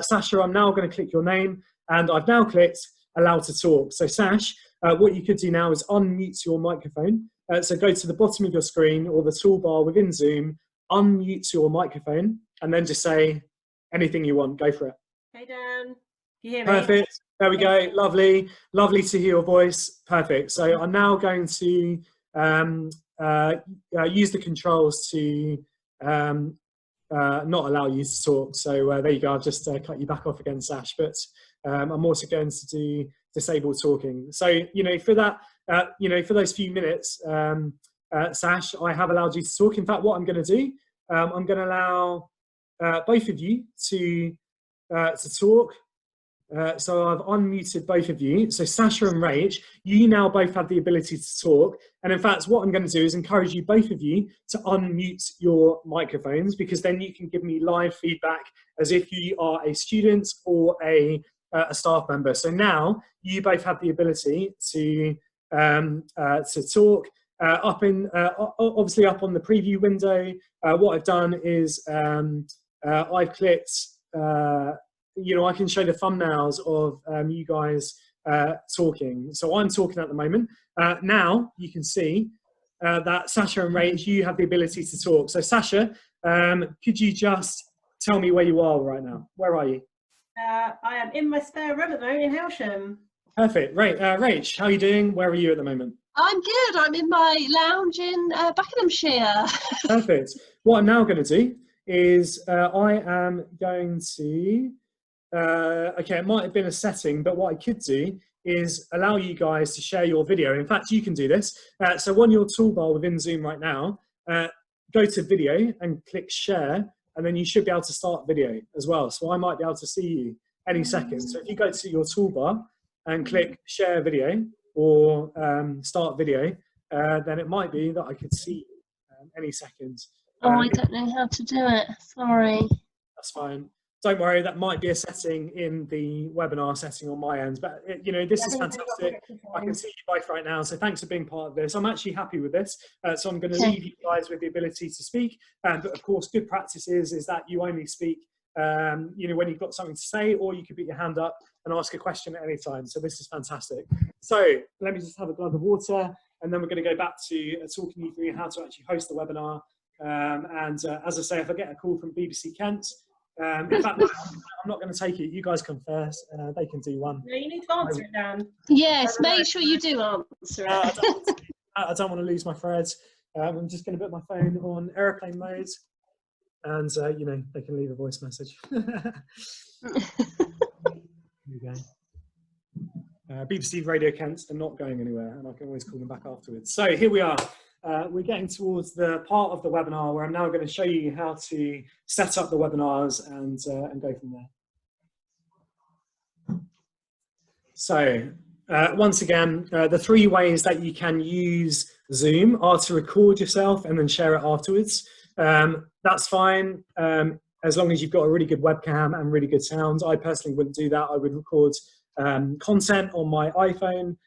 Sasha, I'm now going to click your name, and I've now clicked allow to talk. So Sash, what you could do now is unmute your microphone. So go to the bottom of your screen or the toolbar within Zoom, unmute your microphone, and then just say anything you want. Go for it.
Hey, Dan. Can you hear me?
Perfect. There we go. Lovely. Lovely to hear your voice. Perfect. So I'm now going to use the controls to not allow you to talk. So there you go. I've just cut you back off again, Sash. But I'm also going to do disable talking. So, for that, for those few minutes, Sash, I have allowed you to talk. In fact, what I'm going to do, I'm going to allow both of you to talk. So I've unmuted both of you. So Sasha and Rach, you now both have the ability to talk. And in fact, what I'm going to do is encourage you, both of you, to unmute your microphones, because then you can give me live feedback as if you are a student or a staff member. So now you both have the ability to talk. Obviously up on the preview window, what I've done is I've clicked. I can show the thumbnails of you guys talking. So I'm talking at the moment. Now you can see that Sasha and Rach, you have the ability to talk. So Sasha, could you just tell me where you are right now? Where are you?
I am in my spare room at the moment in Helsham.
Perfect. Right. Rach, how are you doing? Where are you at the moment?
I'm good. I'm in my lounge in Buckinghamshire.
Perfect. What I'm now going to do is I am going to... okay, it might have been a setting, but what I could do is allow you guys to share your video. In fact, you can do this. So on your toolbar within Zoom right now, go to video and click share, and then you should be able to start video as well. So I might be able to see you any second. So if you go to your toolbar and click share video or start video, then it might be that I could see you any second.
Oh, I don't know how to do it. Sorry.
That's fine. Don't worry, that might be a setting in the webinar setting on my end, but this is fantastic. I can see you both right now, so thanks for being part of this. I'm actually happy with this, so I'm going to leave you guys with the ability to speak. But of course, good practice is that you only speak, when you've got something to say, or you could put your hand up and ask a question at any time. So this is fantastic. So let me just have a glug of water, and then we're going to go back to talking you through how to actually host the webinar. As I say, if I get a call from BBC Kent, in fact, I'm not going to take it. You guys come first. They can do one.
No, you need to answer it, Dan.
Yes, make sure you do answer it.
I don't want to lose my threads. I'm just going to put my phone on airplane mode, and they can leave a voice message. Here we go. BBC Radio Kent are not going anywhere, and I can always call them back afterwards. So here we are. We're getting towards the part of the webinar where I'm now going to show you how to set up the webinars and go from there. So once again, the three ways that you can use Zoom are to record yourself and then share it afterwards. That's fine as long as you've got a really good webcam and really good sound. I personally wouldn't do that. I would record content on my iPhone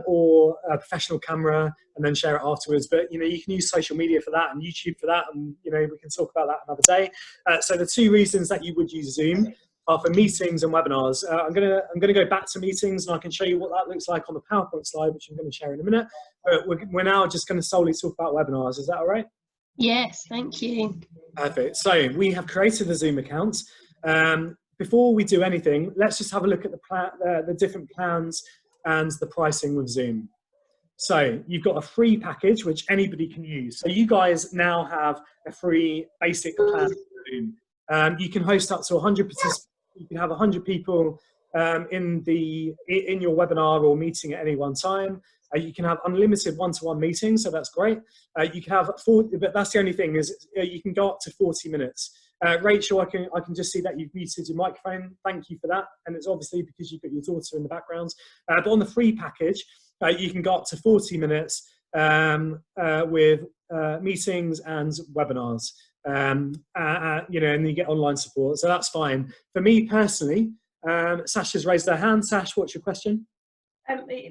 or a professional camera and then share it afterwards. But you can use social media for that and YouTube for that, and we can talk about that another day. So the two reasons that you would use Zoom are for meetings and webinars. I'm gonna go back to meetings, and I can show you what that looks like on the PowerPoint slide, which I'm going to share in a minute. But we're now just going to solely talk about webinars. Is that all right?
Yes, thank you.
Perfect. So we have created the Zoom accounts. Before we do anything, let's just have a look at the different plans and the pricing with Zoom. So you've got a free package, which anybody can use. So you guys now have a free basic plan for Zoom. You can host up to 100 participants. You can have 100 people in your webinar or meeting at any one time. You can have unlimited one-to-one meetings, so that's great. You can have 40, but that's the only thing is you can go up to 40 minutes. Rachel, I can just see that you've muted your microphone. Thank you for that. And it's obviously because you've got your daughter in the background. But on the free package, you can go up to 40 minutes with meetings and webinars. You know, and you get online support, so that's fine. For me personally, Sasha's raised her hand. Sash, what's your question?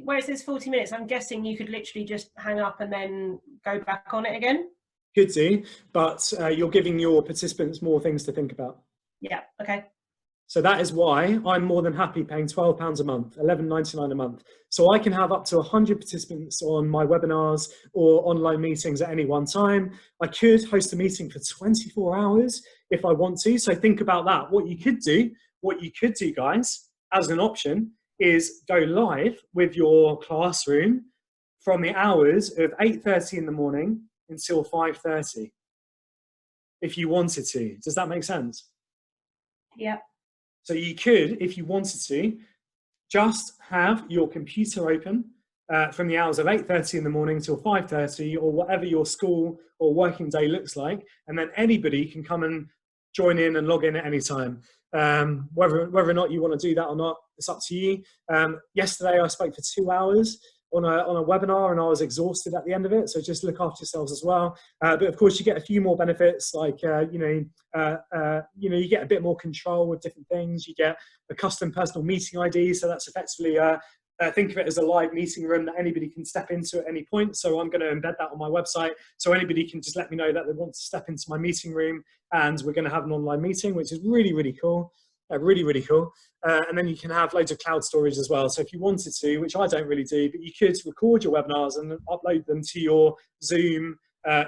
Where it says 40 minutes, I'm guessing you could literally just hang up and then go back on it again?
Could do, but you're giving your participants more things to think about.
Yeah, okay.
So that is why I'm more than happy paying £12 a month, £11.99 a month. So I can have up to 100 participants on my webinars or online meetings at any one time. I could host a meeting for 24 hours if I want to. So think about that. What you could do, guys, as an option is go live with your classroom from the hours of 8:30 in the morning until 5:30 if you wanted to. Does that make sense?
Yeah.
So you could, if you wanted to, just have your computer open from the hours of 8:30 in the morning till 5:30 or whatever your school or working day looks like, and then anybody can come and join in and log in at any time. Whether or not you want to do that or not, it's up to you. Yesterday I spoke for 2 hours on a webinar and I was exhausted at the end of it, so just look after yourselves as well. But of course you get a few more benefits, like you get a bit more control with different things. You get a custom personal meeting ID, so that's effectively think of it as a live meeting room that anybody can step into at any point. So I'm going to embed that on my website, so anybody can just let me know that they want to step into my meeting room, and we're going to have an online meeting, which is really, really cool. Really cool. And then you can have loads of cloud storage as well. So if you wanted to, which I don't really do, but you could record your webinars and upload them to your Zoom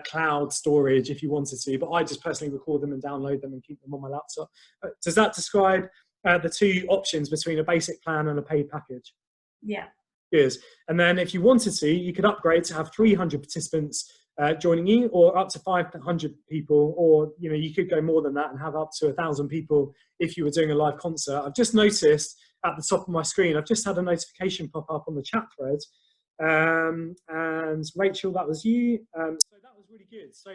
cloud storage if you wanted to. But I just personally record them and download them and keep them on my laptop. Does that describe the two options between a basic plan and a paid package?
Yeah.
Good. And then if you wanted to, you could upgrade to have 300 participants joining you, or up to 500 people, or you could go more than that and have up to 1,000 people if you were doing a live concert. I've just noticed at the top of my screen, I've just had a notification pop up on the chat thread, and Rachel, that was you. So that was really good. So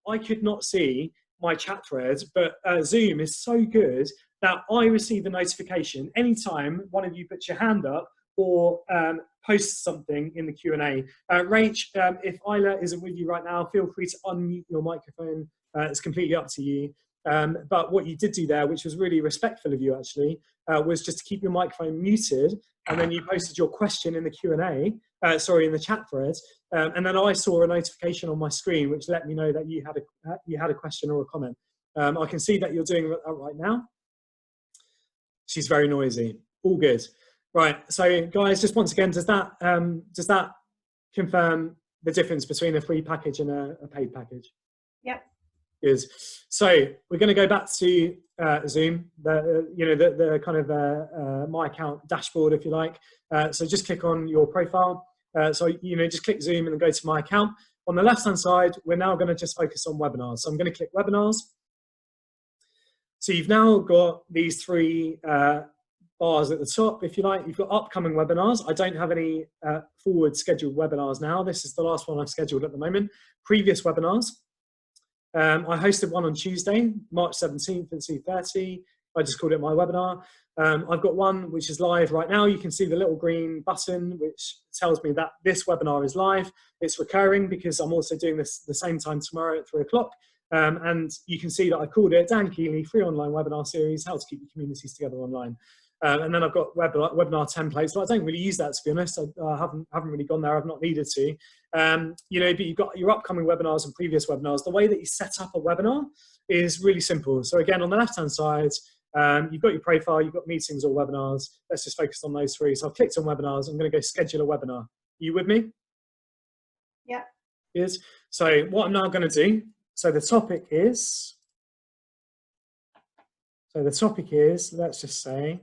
I could not see my chat thread, but Zoom is so good that I receive a notification anytime one of you puts your hand up or post something in the Q&A. Rach, if Isla isn't with you right now, feel free to unmute your microphone. It's completely up to you. But what you did do there, which was really respectful of you actually, was just to keep your microphone muted, and then you posted your question in the Q&A, in the chat thread, and then I saw a notification on my screen which let me know that you had a question or a comment. I can see that you're doing that right now. She's very noisy. All good. Right, so guys, just once again, does that confirm the difference between a free package and a paid package?
Yep.
Good. So we're going to go back to Zoom, the kind of my account dashboard, if you like. So just click on your profile. Just click Zoom and then go to my account. On the left-hand side, we're now going to just focus on webinars. So I'm going to click webinars. So you've now got these three bars at the top, if you like. You've got upcoming webinars. I don't have any forward scheduled webinars now. This is the last one I've scheduled at the moment. Previous webinars. I hosted one on Tuesday, March 17th at 2:30. I just called it my webinar. I've got one which is live right now. You can see the little green button which tells me that this webinar is live. It's recurring because I'm also doing this the same time tomorrow at 3 o'clock. And you can see that I called it Dan Keeley, free online webinar series, how to keep your communities together online. And then I've got webinar templates. Well, I don't really use that, to be honest. I haven't really gone there. I've not needed to. But you've got your upcoming webinars and previous webinars. The way that you set up a webinar is really simple. So again, on the left-hand side, You've got your profile, you've got meetings or webinars. Let's just focus on those three. So I've clicked on webinars. I'm going to go schedule a webinar. Are you with me?
Yeah.
Yes. So what I'm now going to do, so the topic is, let's just say,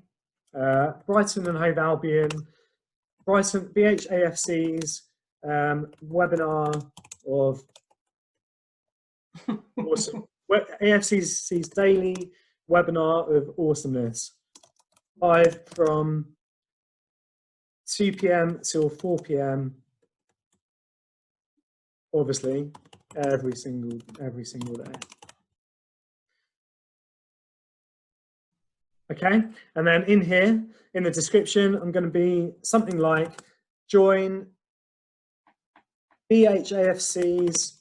Brighton and Hove Albion, Brighton BHAFC's webinar of awesome. AFC's daily webinar of awesomeness, live from 2 p.m. till 4 p.m. obviously every single day. Okay, and then in here in the description I'm going to be something like join BHAFC's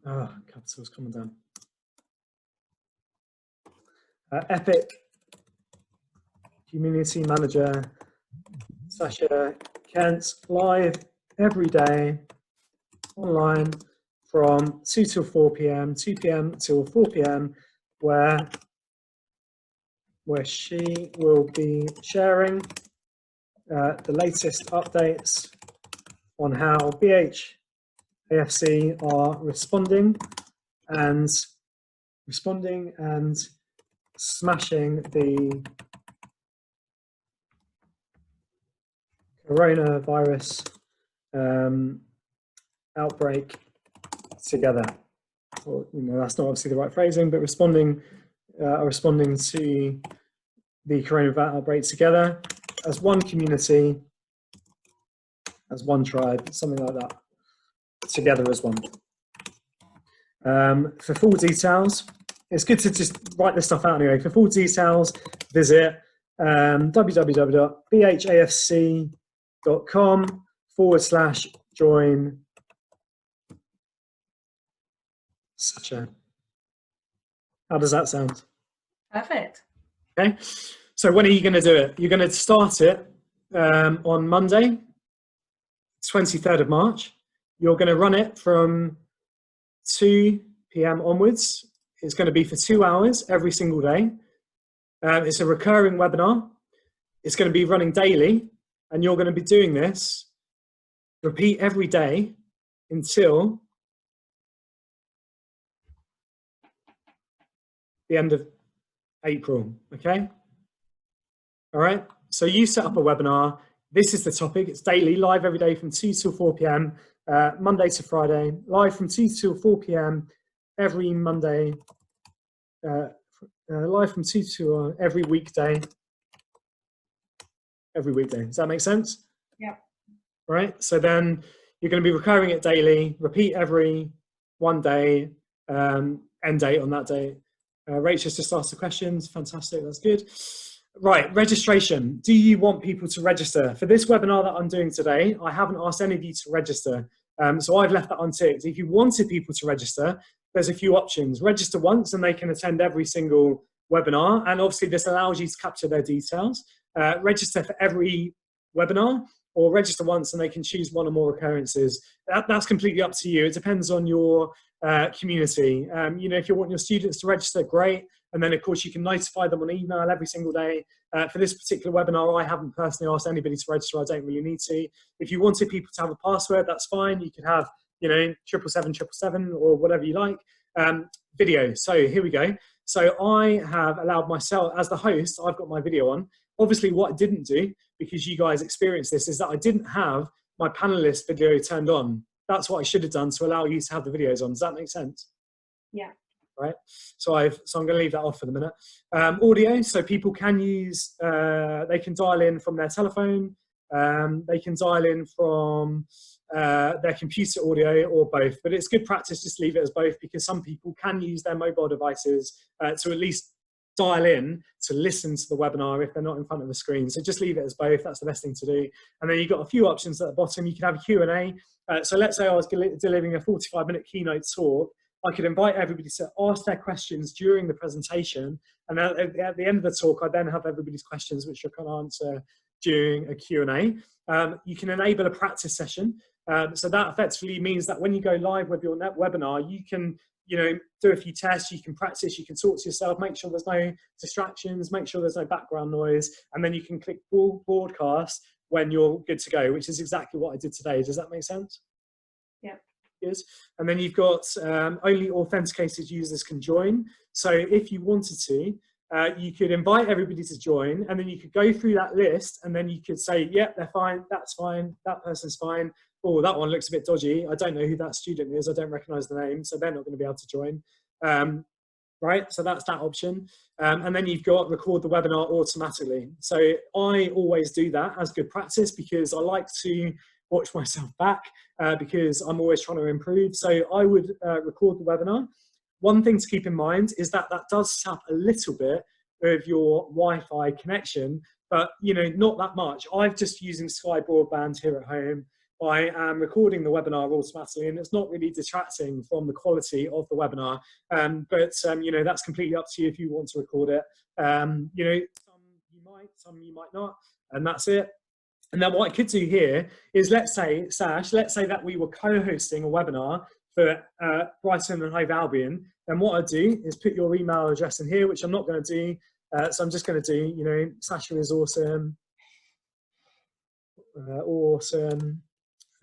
capital's coming down. Epic Community Manager Sasha Kent, live every day online from 2 till 4 p.m, 2 p.m. till 4 p.m, where she will be sharing the latest updates on how BHAFC are responding and smashing the coronavirus outbreak together. Or, that's not obviously the right phrasing, but responding to the coronavirus outbreak together as one community, as one tribe, something like that, together as one. For full details, it's good to just write this stuff out anyway. For full details, visit www.bhafc.com/join Sasha. How does that sound?
Perfect.
Okay, so when are you going to do it? You're going to start it on Monday, 23rd of March. You're going to run it from 2 p.m. onwards. It's going to be for 2 hours every single day. It's a recurring webinar. It's going to be running daily, and you're going to be doing this, repeat every day until the end of April, okay? All right, so you set up a webinar. This is the topic. It's daily, live every day from 2 till 4 p.m, Monday to Friday, live from 2 till 4 p.m, every Monday, live from 2 to every weekday. Every weekday. Does that make sense?
Yeah.
All right, so then you're going to be recurring it daily, repeat every one day, end date on that day. Rachel's just asked the questions. Fantastic, that's good. Right, registration. Do you want people to register? For this webinar that I'm doing today, I haven't asked any of you to register. So I've left that unticked. If you wanted people to register, there's a few options. Register once and they can attend every single webinar. And obviously this allows you to capture their details. Register for every webinar, or register once and they can choose one or more occurrences. That's completely up to you. It depends on your community. If you want your students to register, great. And then of course you can notify them on email every single day. For this particular webinar, I haven't personally asked anybody to register. I don't really need to. If you wanted people to have a password, that's fine. You could have, 77777 or whatever you like. Video. So here we go. So I have allowed myself, as the host, I've got my video on. Obviously what I didn't do, because you guys experienced this, is that I didn't have my panelist video turned on. That's what I should have done to allow you to have the videos on. Does that make sense?
Yeah.
Right. So I'm going to leave that off for the minute. Audio. So people can use, they can dial in from their telephone. They can dial in from their computer audio, or both. But it's good practice just leave it as both, because some people can use their mobile devices to at least dial in to listen to the webinar if they're not in front of the screen. So just leave it as both. That's the best thing to do. And then you've got a few options at the bottom. You can have a Q&A. So let's say I was delivering a 45-minute keynote talk. I could invite everybody to ask their questions during the presentation. And at the end of the talk, I then have everybody's questions, which I can answer during a Q&A. You can enable a practice session. So that effectively means that when you go live with your webinar, you can you know, do a few tests, you can practice, you can talk to yourself, make sure there's no distractions, make sure there's no background noise, and then you can click broadcast when you're good to go, which is exactly what I did today. Does that make sense?
Yeah.
Yes. And then you've got only authenticated users can join. So if you wanted to, you could invite everybody to join, and then you could go through that list, and then you could say, yep, they're fine, that's fine, that person's fine. Oh, that one looks a bit dodgy. I don't know who that student is. I don't recognize the name, so they're not going to be able to join. Right, so that's that option. And then you've got record the webinar automatically. So I always do that as good practice, because I like to watch myself back, because I'm always trying to improve. So I would record the webinar. One thing to keep in mind is that that does sap a little bit of your Wi-Fi connection, but you know, not that much. I'm just using Sky Broadband here at home. I am recording the webinar automatically, and it's not really detracting from the quality of the webinar. But you know, that's completely up to you if you want to record it. You know, some you might not, and that's it. And then what I could do here is, let's say, Sash, let's say that we were co-hosting a webinar for Brighton and Hove Albion. Then what I'd do is put your email address in here, which I'm not going to do. So I'm just going to do, you know, Sasha is awesome,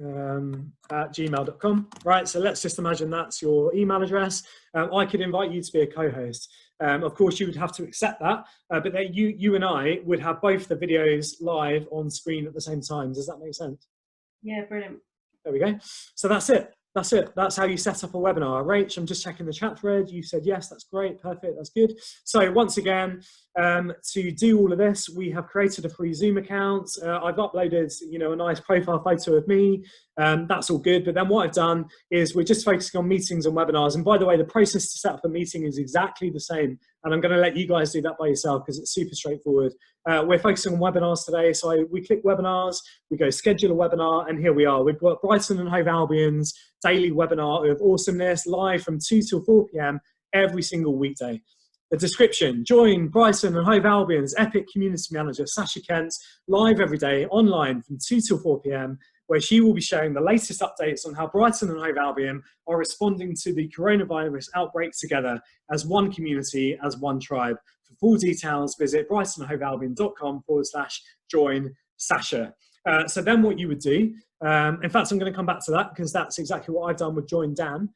at gmail.com. Right, so let's just imagine that's your email address. I could invite you to be a co-host. Of course, you would have to accept that, but then you and I would have both the videos live on screen at the same time. Does that make sense?
Yeah, brilliant.
There we go. So that's it. That's it. That's how you set up a webinar. Rach, I'm just checking the chat thread. You said yes, that's great, perfect, that's good. So once again, to do all of this, we have created a free Zoom account. I've uploaded, you know, a nice profile photo of me. That's all good. But then what I've done is we're just focusing on meetings and webinars. And by the way, the process to set up a meeting is exactly the same. And I'm going to let you guys do that by yourself, because it's super straightforward. We're focusing on webinars today. So we click webinars, we go schedule a webinar, and here we are. We've got Brighton and Hove Albion's daily webinar of awesomeness, live from 2 till 4 p.m. every single weekday. The description: join Brighton and Hove Albion's epic community manager, Sasha Kent, live every day online from 2 till 4 p.m, where she will be sharing the latest updates on how Brighton and Hove Albion are responding to the coronavirus outbreak together as one community, as one tribe. For full details, visit brightonhovealbion.com/join Sasha. So then what you would do, in fact, I'm going to come back to that, because that's exactly what I've done with Join Dan.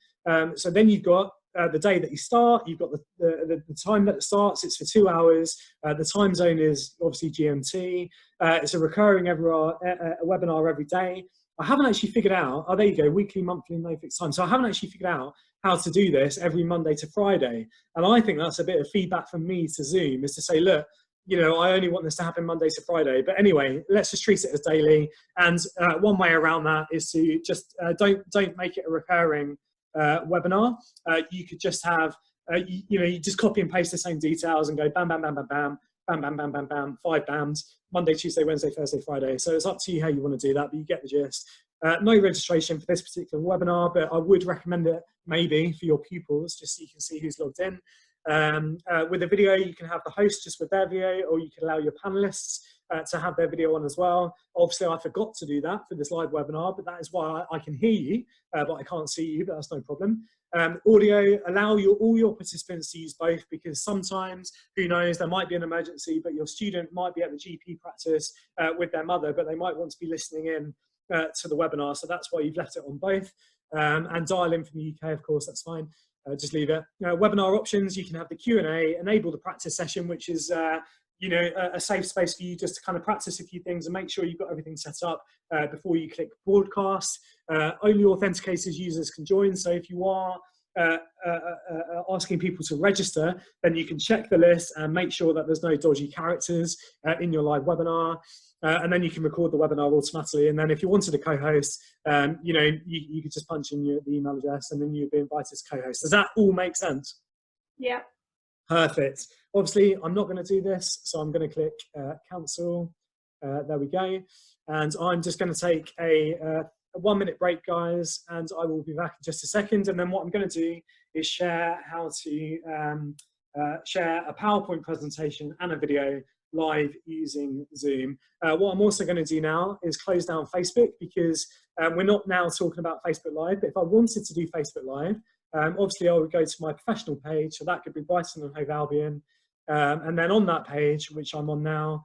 So then you've got the day that you start, you've got the time that it starts, it's for 2 hours. The time zone is obviously GMT. It's a recurring webinar every day. I haven't actually figured out, oh, there you go, weekly, monthly, no fixed time. So I haven't actually figured out how to do this every Monday to Friday. And I think that's a bit of feedback from me to Zoom, is to say, look, you know, I only want this to happen Monday to Friday. But anyway, let's just treat it as daily. And one way around that is to just don't make it a recurring webinar. You could just have, you know, you just copy and paste the same details and go bam, bam, bam, bam, bam, bam, bam, bam, bam, bam, 5 bams, Monday, Tuesday, Wednesday, Thursday, Friday. So it's up to you how you want to do that, but you get the gist. No registration for this particular webinar, but I would recommend it maybe for your pupils, just so you can see who's logged in. With a video, you can have the host just with their video, or you can allow your panelists to have their video on as well. Obviously, I forgot to do that for this live webinar, but that is why I can hear you, but I can't see you, but that's no problem. Audio, allow all your participants to use both, because sometimes, who knows, there might be an emergency, but your student might be at the GP practice with their mother, but they might want to be listening in to the webinar, so that's why you've left it on both. And dial in from the UK, of course, that's fine. Just leave it. Webinar options, you can have the Q&A, enable the practice session, which is you know, a safe space for you just to kind of practice a few things and make sure you've got everything set up before you click broadcast. Only authenticated users can join, so if you are asking people to register, then you can check the list and make sure that there's no dodgy characters in your live webinar. And then you can record the webinar automatically. And then if you wanted to co-host, you know, you could just punch in the email address and then you'd be invited to co-host. Does that all make sense?
Yeah.
Perfect. Obviously, I'm not going to do this, so I'm going to click cancel. There we go. And I'm just going to take a 1-minute break, guys, and I will be back in just a second. And then what I'm going to do is share how to share a PowerPoint presentation and a video live using Zoom. What I'm also going to do now is close down Facebook, because we're not now talking about Facebook Live, but if I wanted to do Facebook Live, Obviously, I would go to my professional page, so that could be Brighton and Hove Albion. And then on that page, which I'm on now,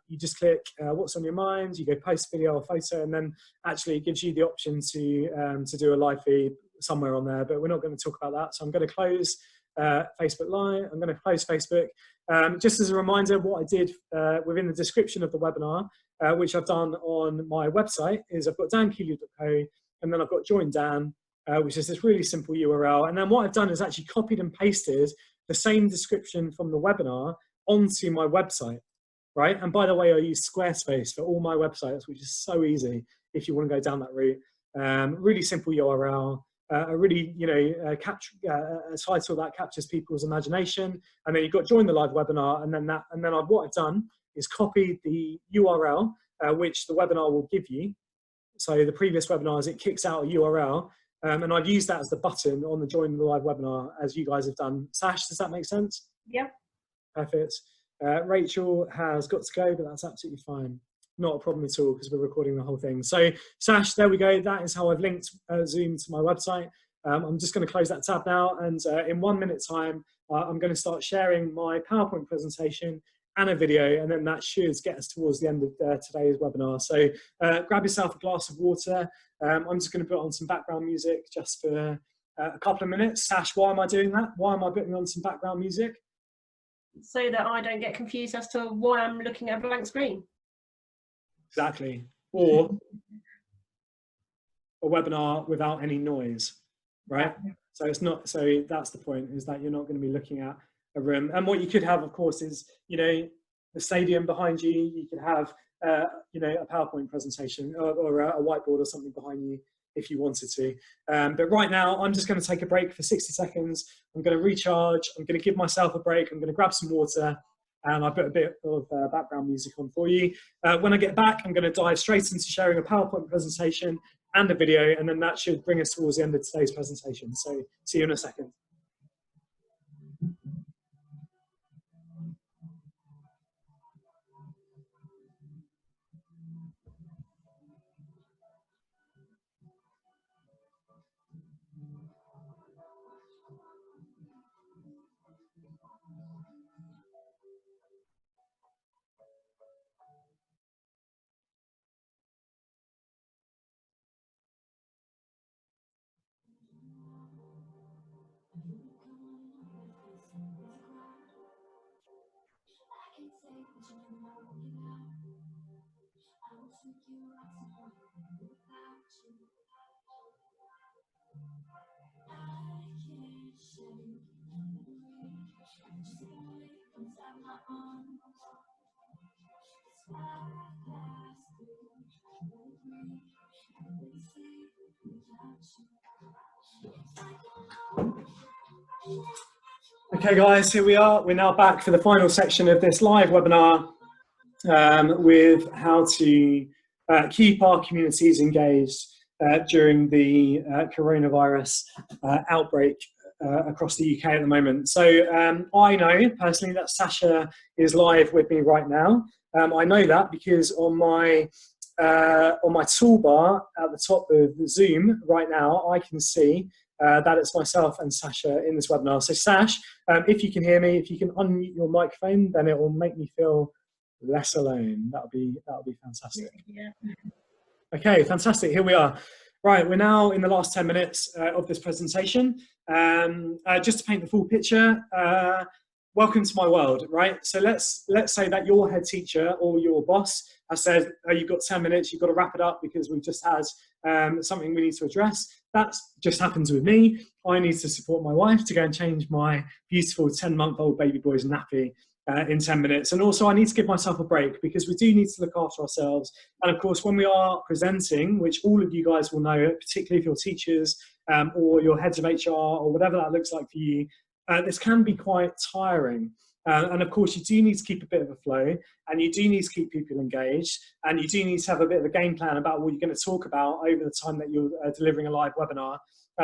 you just click what's on your mind, you go post video or photo, and then actually it gives you the option to do a live feed somewhere on there, but we're not going to talk about that. So I'm going to close Facebook Live, I'm going to close Facebook. Just as a reminder, what I did within the description of the webinar, which I've done on my website, is I've got dankeeley.co, and then I've got join Dan, which is this really simple URL. And then what I've done is actually copied and pasted the same description from the webinar onto my website, right? And by the way, I use Squarespace for all my websites, which is so easy if you want to go down that route. Really simple URL, a really, a title that captures people's imagination. And then you've got join the live webinar, and then what I've done is copied the URL, which the webinar will give you. So the previous webinars, it kicks out a URL. And I've used that as the button on the join the live webinar, as you guys have done. Sash, does that make sense?
Yeah.
Perfect. Rachel has got to go, but that's absolutely fine. Not a problem at all, because we're recording the whole thing. So Sash, there we go. That is how I've linked Zoom to my website. I'm just going to close that tab now. And in 1 minute time, I'm going to start sharing my PowerPoint presentation and a video, and then that should get us towards the end of today's webinar. So grab yourself a glass of water. I'm just going to put on some background music just for a couple of minutes. Sash, why am I doing that? Why am I putting on some background music?
So that I don't get confused as to why I'm looking at a blank screen.
Exactly. Or a webinar without any noise, right? So it's not, so that's the point, is that you're not going to be looking at a room. And what you could have, of course, is, the stadium behind you. You could have, a PowerPoint presentation or a whiteboard or something behind you if you wanted to. But right now, I'm just going to take a break for 60 seconds. I'm going to recharge. I'm going to give myself a break. I'm going to grab some water, and I put a bit of background music on for you. When I get back, I'm going to dive straight into sharing a PowerPoint presentation and a video, and then that should bring us towards the end of today's presentation. So see you in a second. Okay guys, here we are. We're now back for the final section of this live webinar with how to keep our communities engaged during the coronavirus outbreak across the UK at the moment. So I know personally that Sasha is live with me right now. I know that because on my toolbar at the top of Zoom right now, I can see that it's myself and Sasha in this webinar. So Sash, if you can hear me, if you can unmute your microphone, then it will make me feel less alone. That'll be fantastic.
Yeah.
Okay, fantastic. Here we are. Right, we're now in the last 10 minutes of this presentation. Just to paint the full picture, welcome to my world, right? So let's say that your head teacher or your boss has said, oh, you've got 10 minutes, you've got to wrap it up because we've just had something we need to address. That's just happens with me. I need to support my wife to go and change my beautiful 10-month-old baby boy's nappy in 10 minutes. And also I need to give myself a break because we do need to look after ourselves. And of course, when we are presenting, which all of you guys will know, particularly if you're teachers or your heads of HR or whatever that looks like for you, this can be quite tiring. And of course, you do need to keep a bit of a flow, and you do need to keep people engaged, and you do need to have a bit of a game plan about what you're going to talk about over the time that you're delivering a live webinar.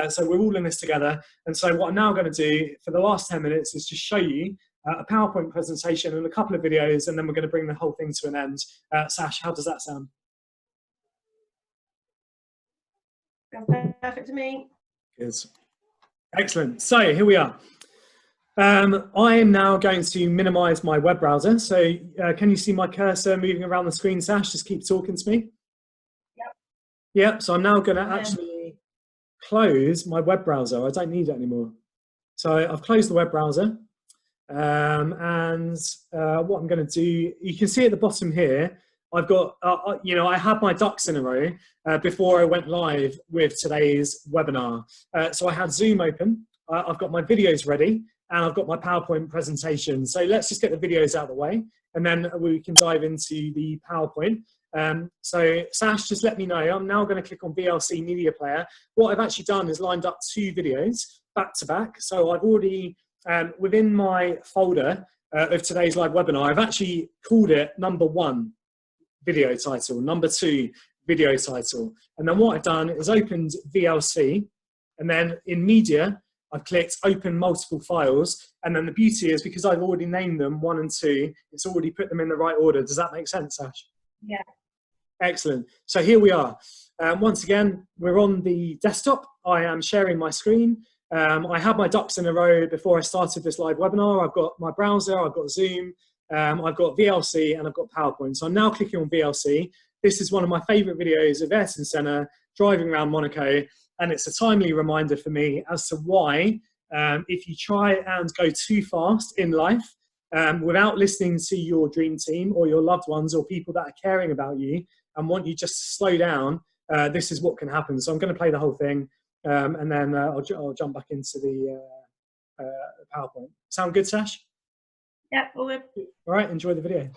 So we're all in this together. And so what I'm now going to do for the last 10 minutes is just show you a PowerPoint presentation and a couple of videos, and then we're going to bring the whole thing to an end. Sash, how does that sound?
Sounds perfect to me.
Good. Excellent. So here we are. I am now going to minimize my web browser. So can you see my cursor moving around the screen, Sash? Just keep talking to me.
Yep.
Yep. So I'm now going to actually close my web browser. I don't need it anymore. So I've closed the web browser. What I'm going to do, you can see at the bottom here, I've got, I had my ducks in a row before I went live with today's webinar. So I had Zoom open, I've got my videos ready, and I've got my PowerPoint presentation. So let's just get the videos out of the way, and then we can dive into the PowerPoint. So Sash, just let me know. I'm now going to click on VLC Media Player. What I've actually done is lined up 2 videos back to back. So I've already, within my folder of today's live webinar, I've actually called it number 1 video title, number 2 video title. And then what I've done is opened VLC, and then in media, I've clicked open multiple files. And then the beauty is, because I've already named them 1 and 2, it's already put them in the right order. Does that make sense, Sash?
Yeah.
Excellent. So here we are. Once again, we're on the desktop. I am sharing my screen. I had my ducks in a row before I started this live webinar. I've got my browser, I've got Zoom, I've got VLC, and I've got PowerPoint. So I'm now clicking on VLC. This is one of my favorite videos of Ayrton Senna driving around Monaco. And it's a timely reminder for me as to why, if you try and go too fast in life, without listening to your dream team or your loved ones or people that are caring about you and want you just to slow down, this is what can happen. So I'm going to play the whole thing, and then I'll jump back into the PowerPoint. Sound good, Sash?
Yeah, all good.
All right, enjoy the video.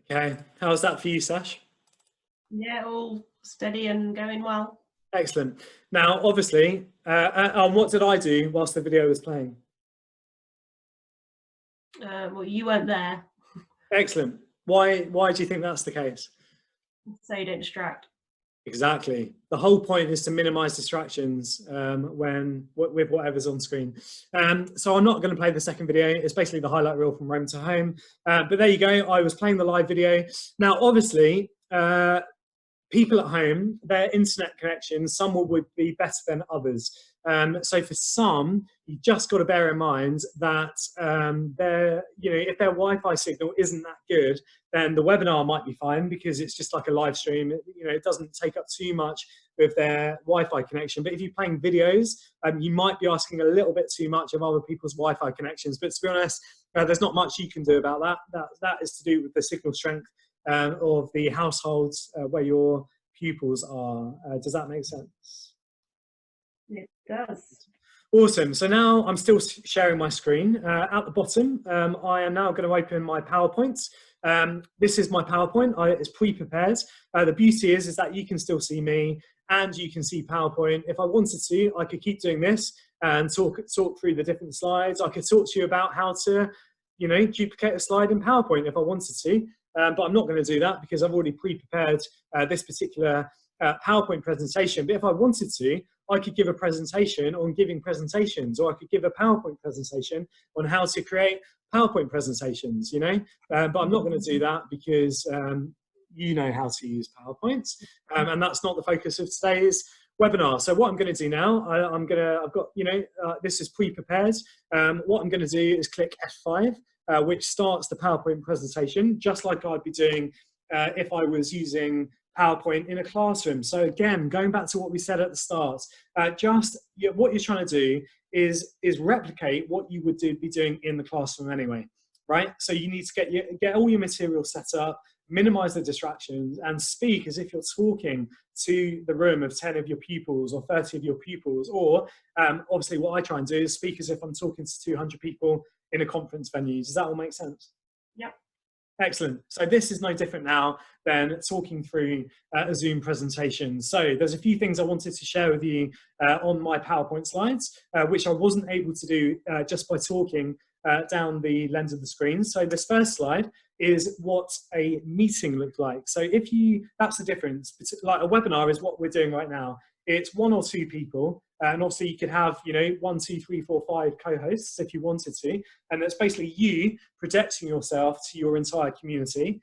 Okay, how's that for you, Sash?
Yeah, all steady and going well.
Excellent. Now, obviously, what did I do whilst the video was playing?
Well, you weren't there,
Excellent. Why do you think that's the case?
so you don't distract.
Exactly. The whole point is to minimize distractions with whatever's on screen. So I'm not going to play the second video. It's basically the highlight reel from Rome to Home. But there you go. I was playing the live video. Now, obviously, people at home, their internet connections, some would be better than others. So for some, you just got to bear in mind that if their Wi-Fi signal isn't that good, then the webinar might be fine because it's just like a live stream. It doesn't take up too much with their Wi-Fi connection. But if you're playing videos, you might be asking a little bit too much of other people's Wi-Fi connections. But to be honest, there's not much you can do about that. That is to do with the signal strength of the households where your pupils are. Does that make sense?
It does.
Awesome. So now I'm still sharing my screen. At the bottom, I am now going to open my PowerPoint. This is my PowerPoint. It's pre-prepared. The beauty is that you can still see me and you can see PowerPoint. If I wanted to, I could keep doing this and talk through the different slides. I could talk to you about how to, duplicate a slide in PowerPoint if I wanted to. But I'm not going to do that because I've already pre-prepared this particular PowerPoint presentation. But if I wanted to, I could give a presentation on giving presentations, or I could give a PowerPoint presentation on how to create PowerPoint presentations, but I'm not going to do that because you know how to use PowerPoint, and that's not the focus of today's webinar. So what I'm going to do now, I've got, this is pre-prepared. What I'm going to do is click F5, which starts the PowerPoint presentation, just like I'd be doing if I was using PowerPoint in a classroom. So again, going back to what we said at the start, what you're trying to do is replicate what you would be doing in the classroom anyway, right? So you need to get all your material set up, minimize the distractions, and speak as if you're talking to the room of 10 of your pupils or 30 of your pupils, or obviously what I try and do is speak as if I'm talking to 200 people in a conference venue. Does that all make sense?
Yep.
Excellent. So this is no different now than talking through a Zoom presentation. So there's a few things I wanted to share with you on my PowerPoint slides, which I wasn't able to do just by talking down the lens of the screen. So this first slide is what a meeting looks like. So that's the difference. Like a webinar is what we're doing right now. It's 1 or 2 people, and obviously you could have, 1, 2, 3, 4, 5 co-hosts if you wanted to, and that's basically you projecting yourself to your entire community.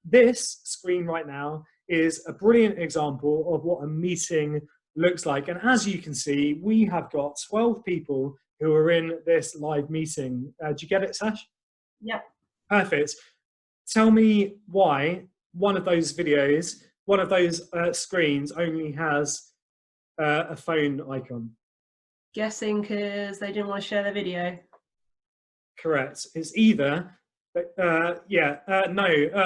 This screen right now is a brilliant example of what a meeting looks like, and as you can see, we have got 12 people who are in this live meeting. Do you get it, Sash?
Yeah.
Perfect. Tell me why one of those screens only has a phone icon.
Guessing because they didn't want to share their video.
Correct. It's either,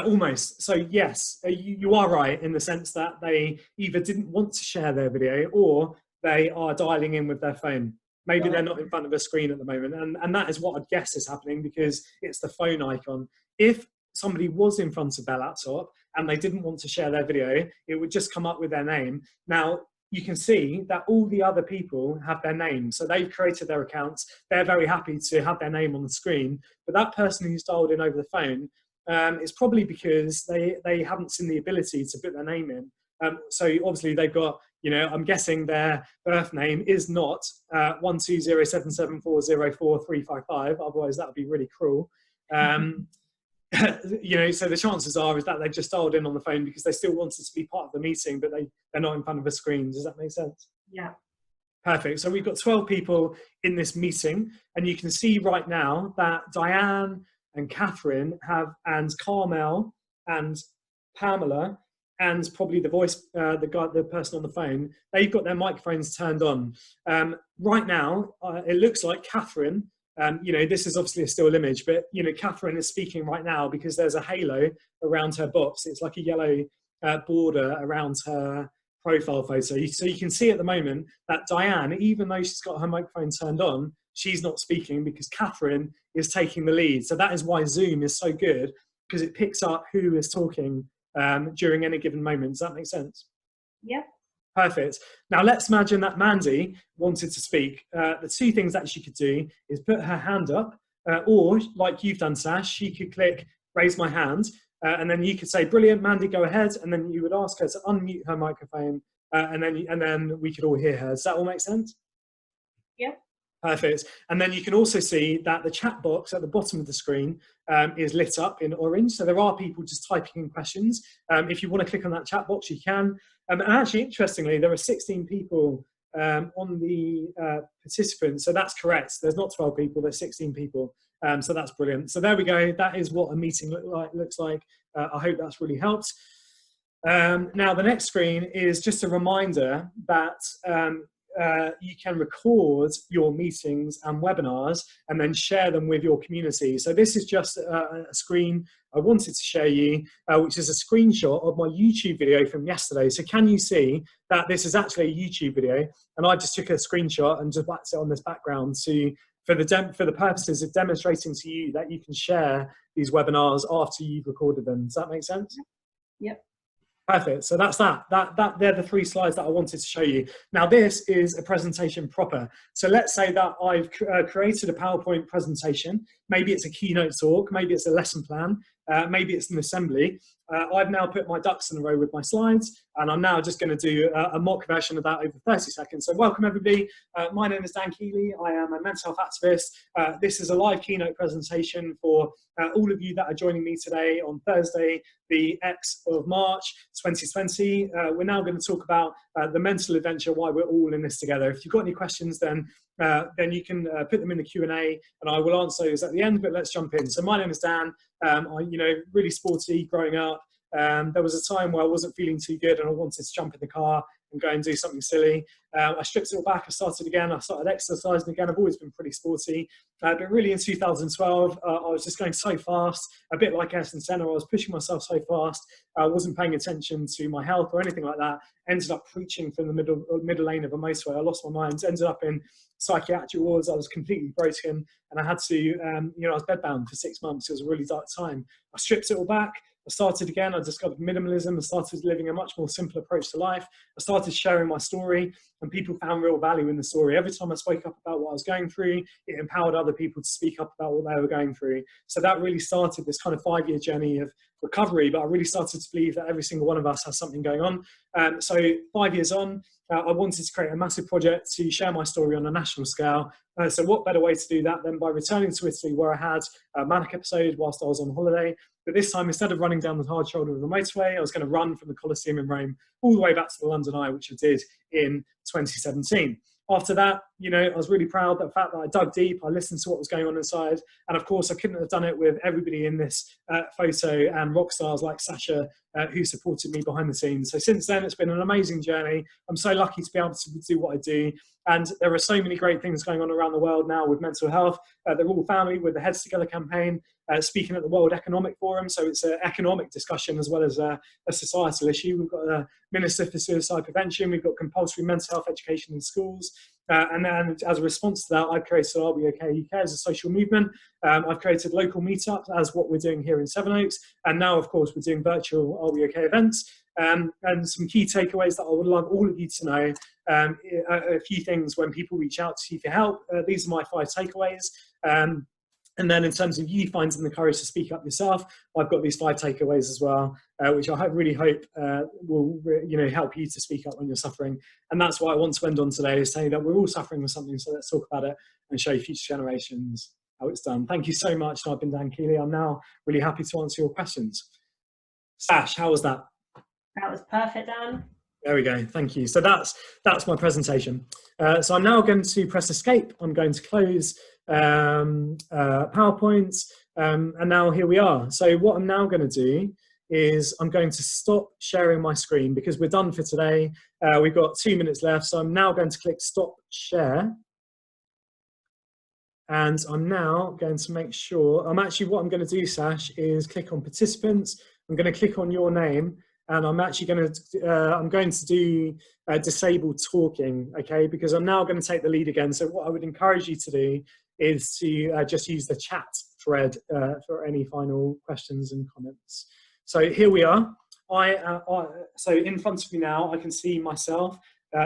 almost. So yes, you are right in the sense that they either didn't want to share their video or they are dialing in with their phone. Maybe they're not in front of a screen at the moment. And that is what I'd guess is happening because it's the phone icon. If somebody was in front of their laptop and they didn't want to share their video, it would just come up with their name. Now, you can see that all the other people have their name. So they've created their accounts. They're very happy to have their name on the screen. But that person who's dialed in over the phone is probably because they haven't seen the ability to put their name in. So obviously they've got, I'm guessing their birth name is not 12077404355. Otherwise that would be really cruel. So the chances are is that they've just dialed in on the phone because they still wanted to be part of the meeting, but they're not in front of a screen. Does that make sense?
Yeah.
Perfect. So we've got 12 people in this meeting, and you can see right now that Diane and Catherine and Carmel and Pamela and probably the person on the phone, they've got their microphones turned on. Right now, it looks like Catherine. This is obviously a still image, but Catherine is speaking right now because there's a halo around her box. It's like a yellow border around her profile photo. So you can see at the moment that Diane, even though she's got her microphone turned on, she's not speaking because Catherine is taking the lead. So that is why Zoom is so good, because it picks up who is talking during any given moment. Does that make sense?
Yeah.
Perfect. Now let's imagine that Mandy wanted to speak. The two things that she could do is put her hand up, or like you've done, Sash, she could click raise my hand, and then you could say, brilliant, Mandy, go ahead, and then you would ask her to unmute her microphone, and then we could all hear her. Does that all make sense?
Yeah.
Perfect. And then you can also see that the chat box at the bottom of the screen is lit up in orange. So there are people just typing in questions. If you want to click on that chat box, you can. And actually, interestingly, there are 16 people on the participants. So that's correct. There's not 12 people, there's 16 people. So that's brilliant. So there we go. That is what a meeting looks like. I hope that's really helped. Now, the next screen is just a reminder that you can record your meetings and webinars and then share them with your community. So this is just a screen I wanted to show you, which is a screenshot of my YouTube video from yesterday. So can you see that this is actually a YouTube video? And I just took a screenshot and just whacked it on this background for the purposes of demonstrating to you that you can share these webinars after you've recorded them. Does that make sense?
Yep.
Perfect. So that's that. They're the 3 slides that I wanted to show you. Now this is a presentation proper. So let's say that I've created a PowerPoint presentation. Maybe it's a keynote talk. Maybe it's a lesson plan. Maybe it's an assembly. I've now put my ducks in a row with my slides, and I'm now just going to do a mock version of that over 30 seconds. So welcome everybody. My name is Dan Keeley. I am a mental health activist. This is a live keynote presentation for all of you that are joining me today on Thursday, the X of March 2020. We're now going to talk about the mental adventure, why we're all in this together. If you've got any questions, then you can put them in the Q&A and I will answer those at the end, but let's jump in. So my name is Dan. I, really sporty growing up. There was a time where I wasn't feeling too good and I wanted to jump in the car and go and do something silly. I stripped it all back, I started again, I started exercising again. I've always been pretty sporty, but really in 2012, I was just going so fast, a bit like Ayrton Senna. I was pushing myself so fast, I wasn't paying attention to my health or anything like that. Ended up preaching from the middle lane of a motorway. I lost my mind, ended up in psychiatric wards. I was completely broken, and I had to, you know, I was bedbound for 6 months. It was a really dark time. I stripped it all back. I started again. I discovered minimalism. I started living a much more simple approach to life. I started sharing my story, and people found real value in the story. Every time I spoke up about what I was going through, it empowered other people to speak up about what they were going through. So that really started this kind of 5-year journey of recovery, but I really started to believe that every single one of us has something going on. So 5 years on, I wanted to create a massive project to share my story on a national scale. So what better way to do that than by returning to Italy, where I had a manic episode whilst I was on holiday. But this time, instead of running down the hard shoulder of the motorway, I was going to run from the Colosseum in Rome all the way back to the London Eye, which I did in 2017. After that, you know, I was really proud of the fact that I dug deep, I listened to what was going on inside, and of course I couldn't have done it with everybody in this photo and rock stars like Sasha, who supported me behind the scenes. So since then, it's been an amazing journey. I'm so lucky to be able to do what I do, and there are so many great things going on around the world now with mental health. They're all family with the Heads Together campaign, speaking at the World Economic Forum, so it's an economic discussion as well as a societal issue. We've got a Minister for Suicide Prevention, we've got compulsory mental health education in schools, and then as a response to that, I've created AREWEOKUK as a social movement. I've created local meetups as what we're doing here in Sevenoaks, and now of course we're doing virtual AREWEOKUK events. And some key takeaways that I would love all of you to know. A few things when people reach out to you for help. These are my 5 takeaways. And then in terms of you finding the courage to speak up yourself, I've got these 5 takeaways as well, which I really hope will, you know, help you to speak up when you're suffering. And that's what I want to end on today, is saying that we're all suffering with something, so let's talk about it and show future generations how it's done. Thank you so much. I've been Dan Keeley. I'm now really happy to answer your questions. Sash, how was that?
That was perfect, Dan.
There we go. Thank you. So that's my presentation. So I'm now going to press escape. I'm going to close PowerPoint, and now here we are. So what I'm now going to do is I'm going to stop sharing my screen because we're done for today. We've got 2 minutes left. So I'm now going to click stop share. And I'm now going to make sure, what I'm going to do, Sash, is click on participants. I'm going to click on your name. And I'm actually going to do disabled talking, okay? Because I'm now going to take the lead again. So what I would encourage you to do is to just use the chat thread for any final questions and comments. So here we are. So in front of me now, I can see myself.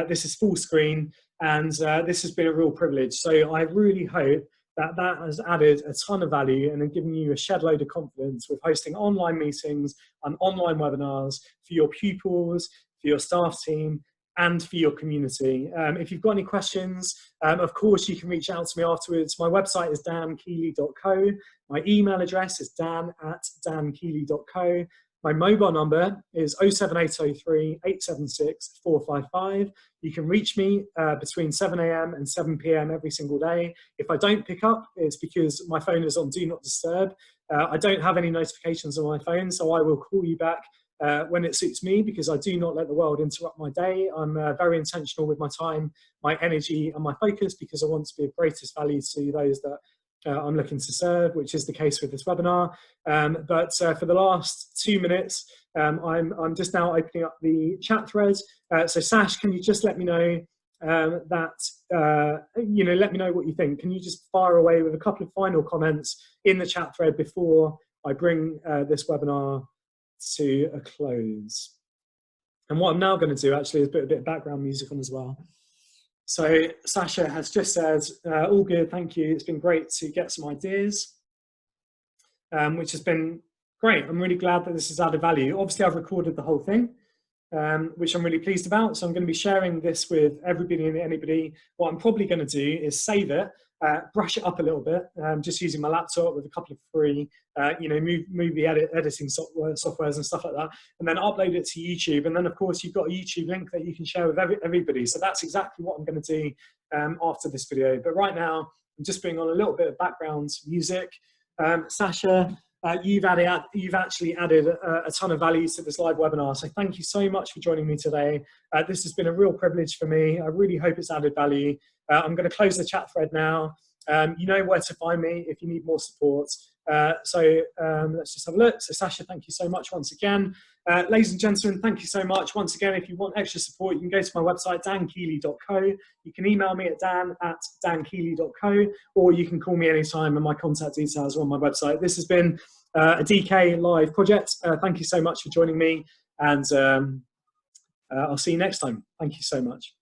This is full screen, and this has been a real privilege. So I really hope that has added a ton of value and given you a shed load of confidence with hosting online meetings and online webinars for your pupils, for your staff team, and for your community. If you've got any questions, of course, you can reach out to me afterwards. My website is dankeeley.co. My email address is dan@dankeeley.co. My mobile number is 07803 876 455. You can reach me between 7 AM and 7 PM every single day. If I don't pick up, it's because my phone is on Do Not Disturb. I don't have any notifications on my phone, so I will call you back when it suits me, because I do not let the world interrupt my day. I'm very intentional with my time, my energy, and my focus, because I want to be of greatest value to those that I'm looking to serve, which is the case with this webinar. But for the last 2 minutes, I'm just now opening up the chat thread. So Sash, can you just let me know let me know what you think. Can you just fire away with a couple of final comments in the chat thread before I bring this webinar to a close? And what I'm now going to do actually is put a bit of background music on as well. So Sasha has just said, all good, thank you. It's been great to get some ideas, which has been great. I'm really glad that this has added value. Obviously, I've recorded the whole thing, which I'm really pleased about. So I'm going to be sharing this with everybody and anybody. What I'm probably going to do is save it, brush it up a little bit, just using my laptop with a couple of free, movie editing softwares and stuff like that, and then upload it to YouTube. And then, of course, you've got a YouTube link that you can share with everybody. So that's exactly what I'm going to do after this video. But right now, I'm just bringing on a little bit of background music. Sasha, you've actually added a ton of value to this live webinar. So thank you so much for joining me today. This has been a real privilege for me. I really hope it's added value. I'm going to close the chat thread now. You know where to find me if you need more support. Let's just have a look. So Sasha, thank you so much once again. Ladies and gentlemen, thank you so much. Once again, if you want extra support, you can go to my website, dankeeley.co. You can email me at dan@dankeeley.co, or you can call me anytime, and my contact details are on my website. This has been a DK live project. Thank you so much for joining me, and I'll see you next time. Thank you so much.